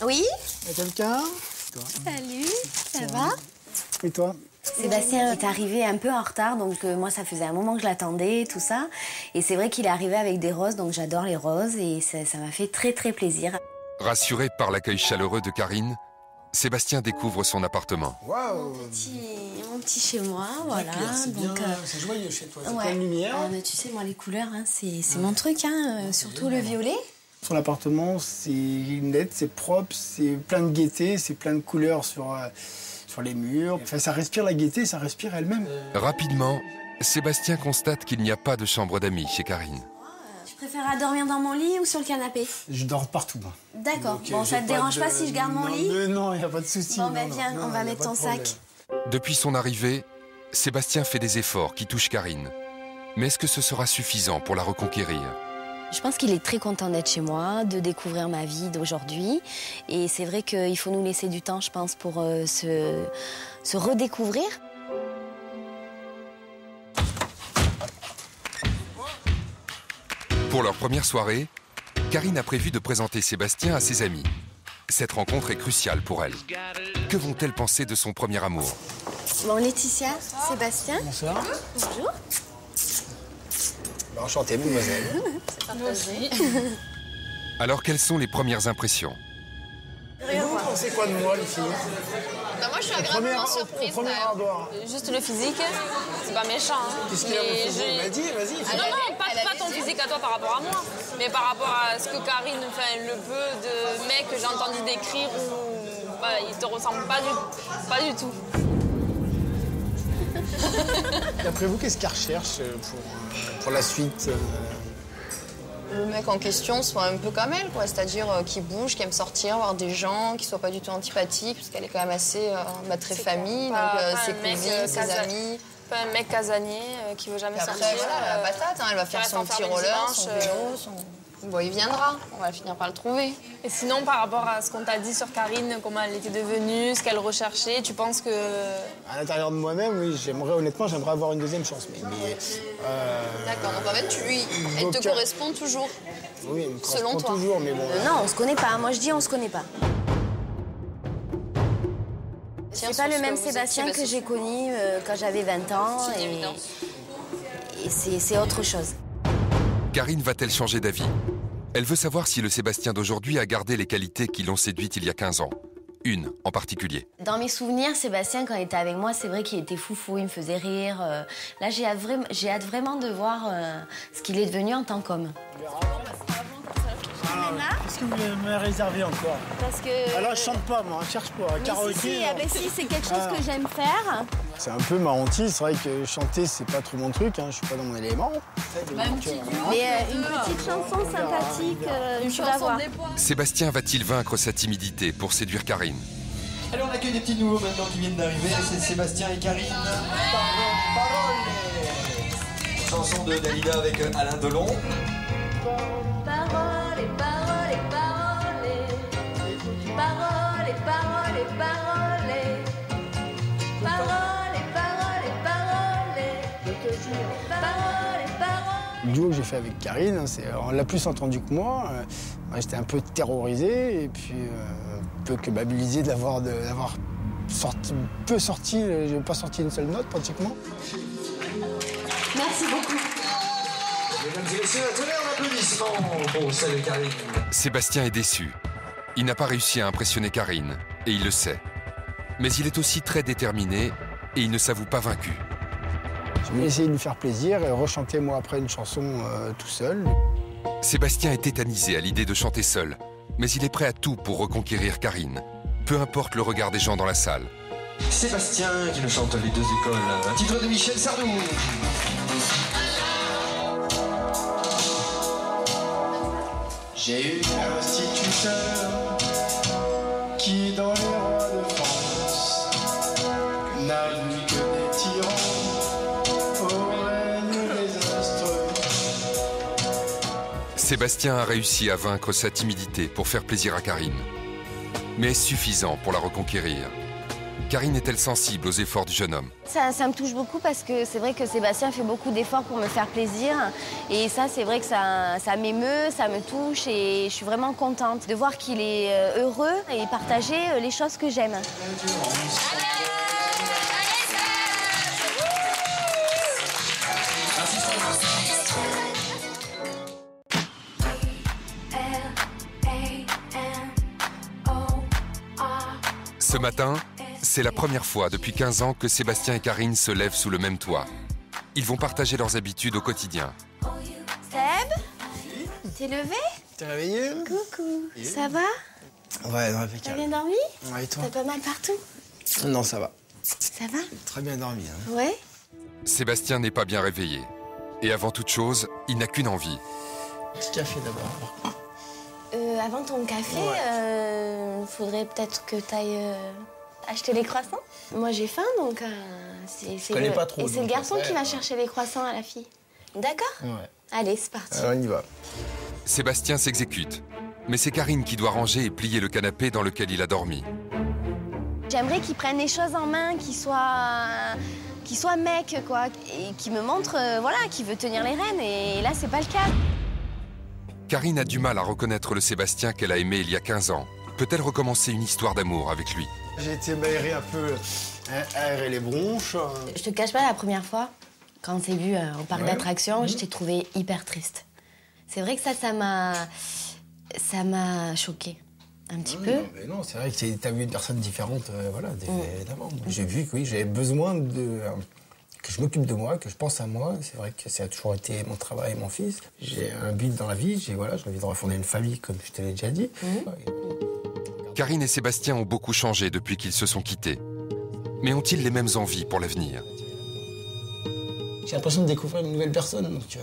Oui? Y a quelqu'un? Salut, ça va? Et toi? Sébastien est arrivé un peu en retard, donc moi ça faisait un moment que je l'attendais, tout ça. Et c'est vrai qu'il est arrivé avec des roses, donc j'adore les roses et ça m'a fait très très plaisir. Rassuré par l'accueil chaleureux de Karine, Sébastien découvre son appartement. Waouh! Mon petit chez moi, voilà. Donc c'est joyeux chez toi, c'est ouais. plein de lumière. Mais tu sais, moi les couleurs, c'est mon truc, surtout le violet. Son appartement, c'est net, c'est propre, c'est plein de gaieté, c'est plein de couleurs sur les murs. Enfin, ça respire la gaieté, ça respire elle-même. Rapidement, Sébastien constate qu'il n'y a pas de chambre d'amis chez Karine. Tu préfères dormir dans mon lit ou sur le canapé? Je dors partout. D'accord. Bon, ça te dérange pas si je garde mon lit? Non, il n'y a pas de souci. Bon, ben viens, on va mettre ton sac. Depuis son arrivée, Sébastien fait des efforts qui touchent Karine. Mais est-ce que ce sera suffisant pour la reconquérir? Je pense qu'il est très content d'être chez moi, de découvrir ma vie d'aujourd'hui. Et c'est vrai qu'il faut nous laisser du temps, je pense, pour se redécouvrir. Pour leur première soirée, Karine a prévu de présenter Sébastien à ses amis. Cette rencontre est cruciale pour elle. Que vont-elles penser de son premier amour? Bon, Laetitia, Sébastien. Bonsoir. Bonjour. Enchanté, mademoiselle. C'est partagé. Alors, quelles sont les premières impressions? Vous pensez quoi de moi, les filles? Bah moi, je suis agréablement surprise. Au premier abord. Juste le physique, c'est pas méchant. Qu'est-ce qu'il y a au physique? Vas-y. Ah non, pas ton physique à toi par rapport à moi, mais par rapport à ce que Karine, le peu de mecs que j'ai entendu décrire, où bah, il te ressemble pas du tout. D'après vous, qu'est-ce qu'elle recherche pour la suite? le mec en question soit un peu comme elle, quoi. C'est-à-dire qui bouge, qui aime sortir, voir des gens, qui soit pas du tout antipathique, parce qu'elle est quand même assez très famille, donc ses cousines, ses amis. Pas un mec casanier qui veut jamais sortir. Après, voilà, la patate, hein, elle va faire son petit roller, son vélo, Bon, il viendra, on va finir par le trouver. Et sinon, par rapport à ce qu'on t'a dit sur Karine, comment elle était devenue, ce qu'elle recherchait, tu penses que... À l'intérieur de moi-même, oui, honnêtement, j'aimerais avoir une deuxième chance. D'accord, donc en fait, elle te correspond toujours. Oui, elle me correspond selon toi. toujours, mais bon... Non, on se connaît pas. Moi, je dis on se connaît pas. C'est pas le même Sébastien que j'ai connu quand j'avais 20 ans. Et c'est autre chose. Karine va-t-elle changer d'avis? Elle veut savoir si le Sébastien d'aujourd'hui a gardé les qualités qui l'ont séduite il y a 15 ans. Une en particulier. Dans mes souvenirs, Sébastien, quand il était avec moi, c'est vrai qu'il était foufou, il me faisait rire. Là, j'ai hâte vraiment de voir ce qu'il est devenu en tant qu'homme. Qu'est-ce que vous voulez me réserver encore? Parce que... Alors, je chante pas, moi, je cherche pas. Karaoké. Si, c'est quelque chose que j'aime faire. C'est un peu ma hantise, c'est vrai que chanter, c'est pas trop mon truc, hein. Je suis pas dans mon élément. Mais une petite chanson sympathique, tu vas voir. Sébastien va-t-il vaincre sa timidité pour séduire Karine? Allez, on accueille des petits nouveaux maintenant qui viennent d'arriver. C'est Sébastien et Karine. Parole. Chanson de Dalida avec Alain Delon. Parole et parole et parole et parole et parole et parole et parole et parole et parole et parole et parole. Le duo que j'ai fait avec Karine, on l'a plus entendu que moi. Moi, j'étais un peu terrorisé et puis un peu culpabilisé d'avoir sorti, j'ai pas sorti une seule note pratiquement. Merci beaucoup. Mesdames et messieurs, tenez un applaudissement pour celle de Karine. Sébastien est déçu. Il n'a pas réussi à impressionner Karine, et il le sait. Mais il est aussi très déterminé, et il ne s'avoue pas vaincu. Je vais essayer de lui faire plaisir et rechanter moi après une chanson tout seul. Sébastien est tétanisé à l'idée de chanter seul, mais il est prêt à tout pour reconquérir Karine. Peu importe le regard des gens dans la salle. Sébastien qui nous chante les deux écoles. Un titre de Michel Sardou. J'ai eu un instituteur qui, dans les rois de France, n'a vu que des tyrans au règne désastreux. Sébastien a réussi à vaincre sa timidité pour faire plaisir à Karine. Mais est-ce suffisant pour la reconquérir? Karine est-elle sensible aux efforts du jeune homme? Ça me touche beaucoup parce que c'est vrai que Sébastien fait beaucoup d'efforts pour me faire plaisir. Et ça, c'est vrai que ça m'émeut, ça me touche et je suis vraiment contente de voir qu'il est heureux et partager les choses que j'aime. Ce matin, c'est la première fois depuis 15 ans que Sébastien et Karine se lèvent sous le même toit. Ils vont partager leurs habitudes au quotidien. Seb, t'es levé? T'es réveillé? Coucou, ça va? Ouais, T'as impeccable. bien dormi? Ouais, et toi? T'as pas mal partout? Non, ça va. Ça va? Très bien dormi. Hein. Ouais. Sébastien n'est pas bien réveillé. Et avant toute chose, il n'a qu'une envie. Petit café d'abord. Avant ton café, faudrait peut-être que t'ailles acheter les croissants. Moi j'ai faim donc c'est connais pas trop, et c'est le garçon après, qui va chercher les croissants à la fille. D'accord? Ouais. Allez, c'est parti. On y va. Sébastien s'exécute. Mais c'est Karine qui doit ranger et plier le canapé dans lequel il a dormi. J'aimerais qu'il prenne les choses en main, qu'il soit mec, quoi, et qu'il me montre, voilà, qu'il veut tenir les rênes. Et là, c'est pas le cas. Karine a du mal à reconnaître le Sébastien qu'elle a aimé il y a 15 ans. Peut-elle recommencer une histoire d'amour avec lui? J'ai été m'aérer un peu, aérer les bronches. Je te cache pas, la première fois, quand on s'est vu au parc d'attractions, je t'ai trouvé hyper triste. C'est vrai que ça m'a choquée. Un petit peu. Non, c'est vrai que t'as vu une personne différente, voilà, évidemment. J'ai vu que oui, j'avais besoin que je m'occupe de moi, que je pense à moi. C'est vrai que ça a toujours été mon travail et mon fils. J'ai un but dans la vie, j'ai envie de refonder une famille, comme je te l'ai déjà dit. Karine et Sébastien ont beaucoup changé depuis qu'ils se sont quittés. Mais ont-ils les mêmes envies pour l'avenir? j'ai l'impression de découvrir une nouvelle personne. Donc,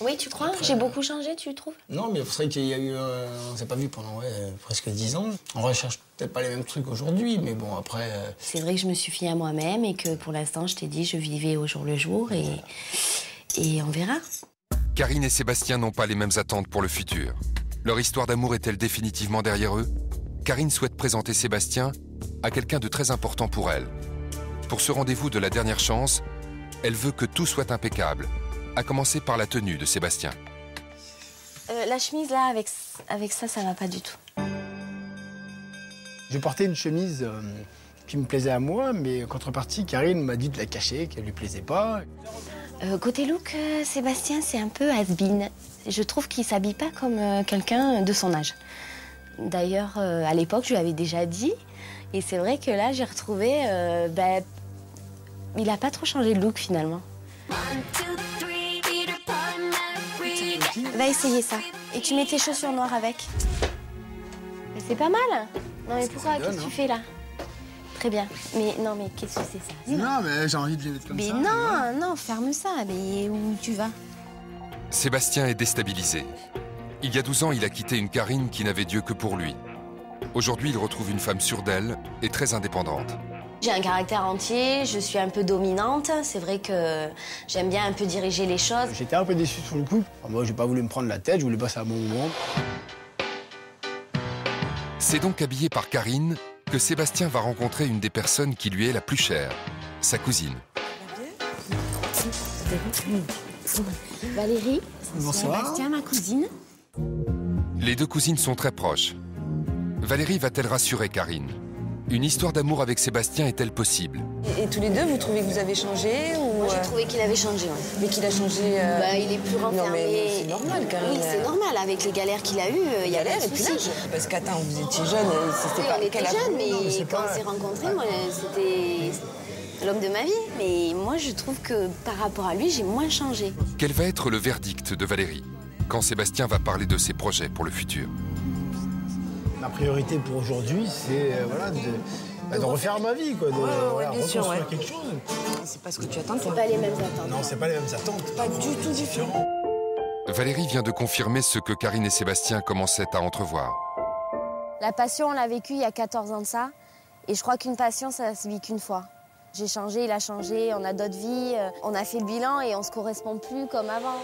oui, tu crois? J'ai beaucoup changé, tu trouves? Non, mais c'est vrai qu'il y a eu... on ne s'est pas vu pendant presque 10 ans. On recherche peut-être pas les mêmes trucs aujourd'hui, mais bon, après... C'est vrai que je me suis fiée à moi-même et que pour l'instant, je t'ai dit, je vivais au jour le jour et on verra. Karine et Sébastien n'ont pas les mêmes attentes pour le futur. Leur histoire d'amour est-elle définitivement derrière eux? Karine souhaite présenter Sébastien à quelqu'un de très important pour elle. Pour ce rendez-vous de la dernière chance, elle veut que tout soit impeccable, à commencer par la tenue de Sébastien. La chemise, là, avec ça, ça va pas du tout. Je portais une chemise qui me plaisait à moi, mais en contrepartie, Karine m'a dit de la cacher, qu'elle lui plaisait pas. Côté look, Sébastien, c'est un peu has-been. Je trouve qu'il s'habille pas comme quelqu'un de son âge. D'ailleurs, à l'époque, je lui avais déjà dit. Et c'est vrai que là, j'ai retrouvé... il n'a pas trop changé de look, finalement. Va essayer ça. Et tu mets tes chaussures noires avec. C'est pas mal. Non, mais pourquoi? Qu'est-ce que tu fais, là? Très bien. Mais non, mais qu'est-ce que c'est, ça? Non, mais j'ai envie de les mettre comme ça. Mais non, ferme ça. Mais où tu vas? Sébastien est déstabilisé. Il y a 12 ans, il a quitté une Karine qui n'avait Dieu que pour lui. Aujourd'hui, il retrouve une femme sûre d'elle et très indépendante. J'ai un caractère entier, je suis un peu dominante. C'est vrai que j'aime bien un peu diriger les choses. J'étais un peu déçu sur le coup. Moi, j'ai pas voulu me prendre la tête, je voulais passer un bon moment. C'est donc habillé par Karine que Sébastien va rencontrer une des personnes qui lui est la plus chère, sa cousine. Valérie, bonsoir. Sébastien, ma cousine. Les deux cousines sont très proches. Valérie va-t-elle rassurer Karine? Une histoire d'amour avec Sébastien est-elle possible? Et tous les deux, vous trouvez que vous avez changé ou... Moi, j'ai trouvé qu'il avait changé, ouais. Mais qu'il a changé... il est plus renfermé. Non, mais c'est normal, Karine. Oui, c'est normal. Avec les galères qu'il a eues, il y a pas de soucis. Parce qu'attends, vous étiez jeune, c'était oui, pas... on était jeunes, mais quand on s'est rencontrés, moi, c'était l'homme de ma vie. Mais moi, je trouve que par rapport à lui, j'ai moins changé. Quel va être le verdict de Valérie quand Sébastien va parler de ses projets pour le futur? Ma priorité pour aujourd'hui, c'est de refaire ma vie, quoi, de reconstruire quelque chose. C'est pas ce que tu attends, c'est pas les mêmes attentes. Non, c'est pas les mêmes attentes. Pas du tout différent. Valérie vient de confirmer ce que Karine et Sébastien commençaient à entrevoir. La passion, on l'a vécue il y a 14 ans de ça. Et je crois qu'une passion, ça se vit qu'une fois. J'ai changé, il a changé, on a d'autres vies. On a fait le bilan et on se correspond plus comme avant.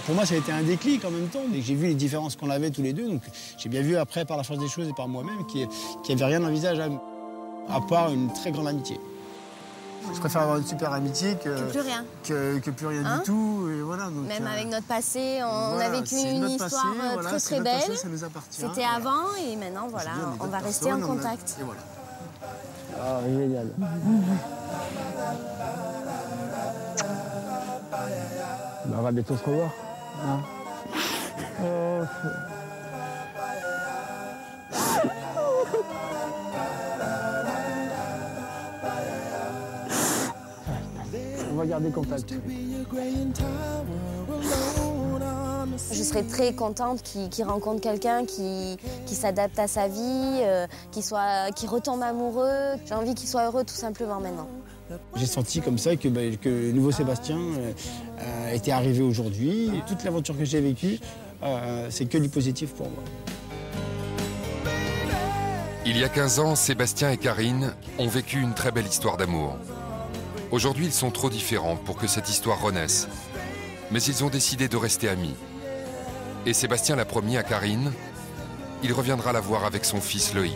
Pour moi, ça a été un déclic en même temps. Dès que j'ai vu les différences qu'on avait tous les deux, donc j'ai bien vu après, par la force des choses et par moi-même, qu'il n'y avait rien d'envisageable, à part une très grande amitié. Je préfère avoir une super amitié que plus rien. Que plus rien du tout. Et voilà, donc, même avec notre passé, on a vécu une histoire très très belle. C'était avant et maintenant, voilà, on va rester en contact. Et voilà. Ah, génial. On va bientôt se revoir. Hein. On va garder contact. Je serais très contente qu'il rencontre quelqu'un qui s'adapte à sa vie, qui retombe amoureux. J'ai envie qu'il soit heureux tout simplement maintenant. J'ai senti comme ça que le nouveau Sébastien était arrivé aujourd'hui. Toute l'aventure que j'ai vécue, c'est que du positif pour moi. Il y a 15 ans, Sébastien et Karine ont vécu une très belle histoire d'amour. Aujourd'hui, ils sont trop différents pour que cette histoire renaisse. Mais ils ont décidé de rester amis. Et Sébastien l'a promis à Karine, il reviendra la voir avec son fils Loïc.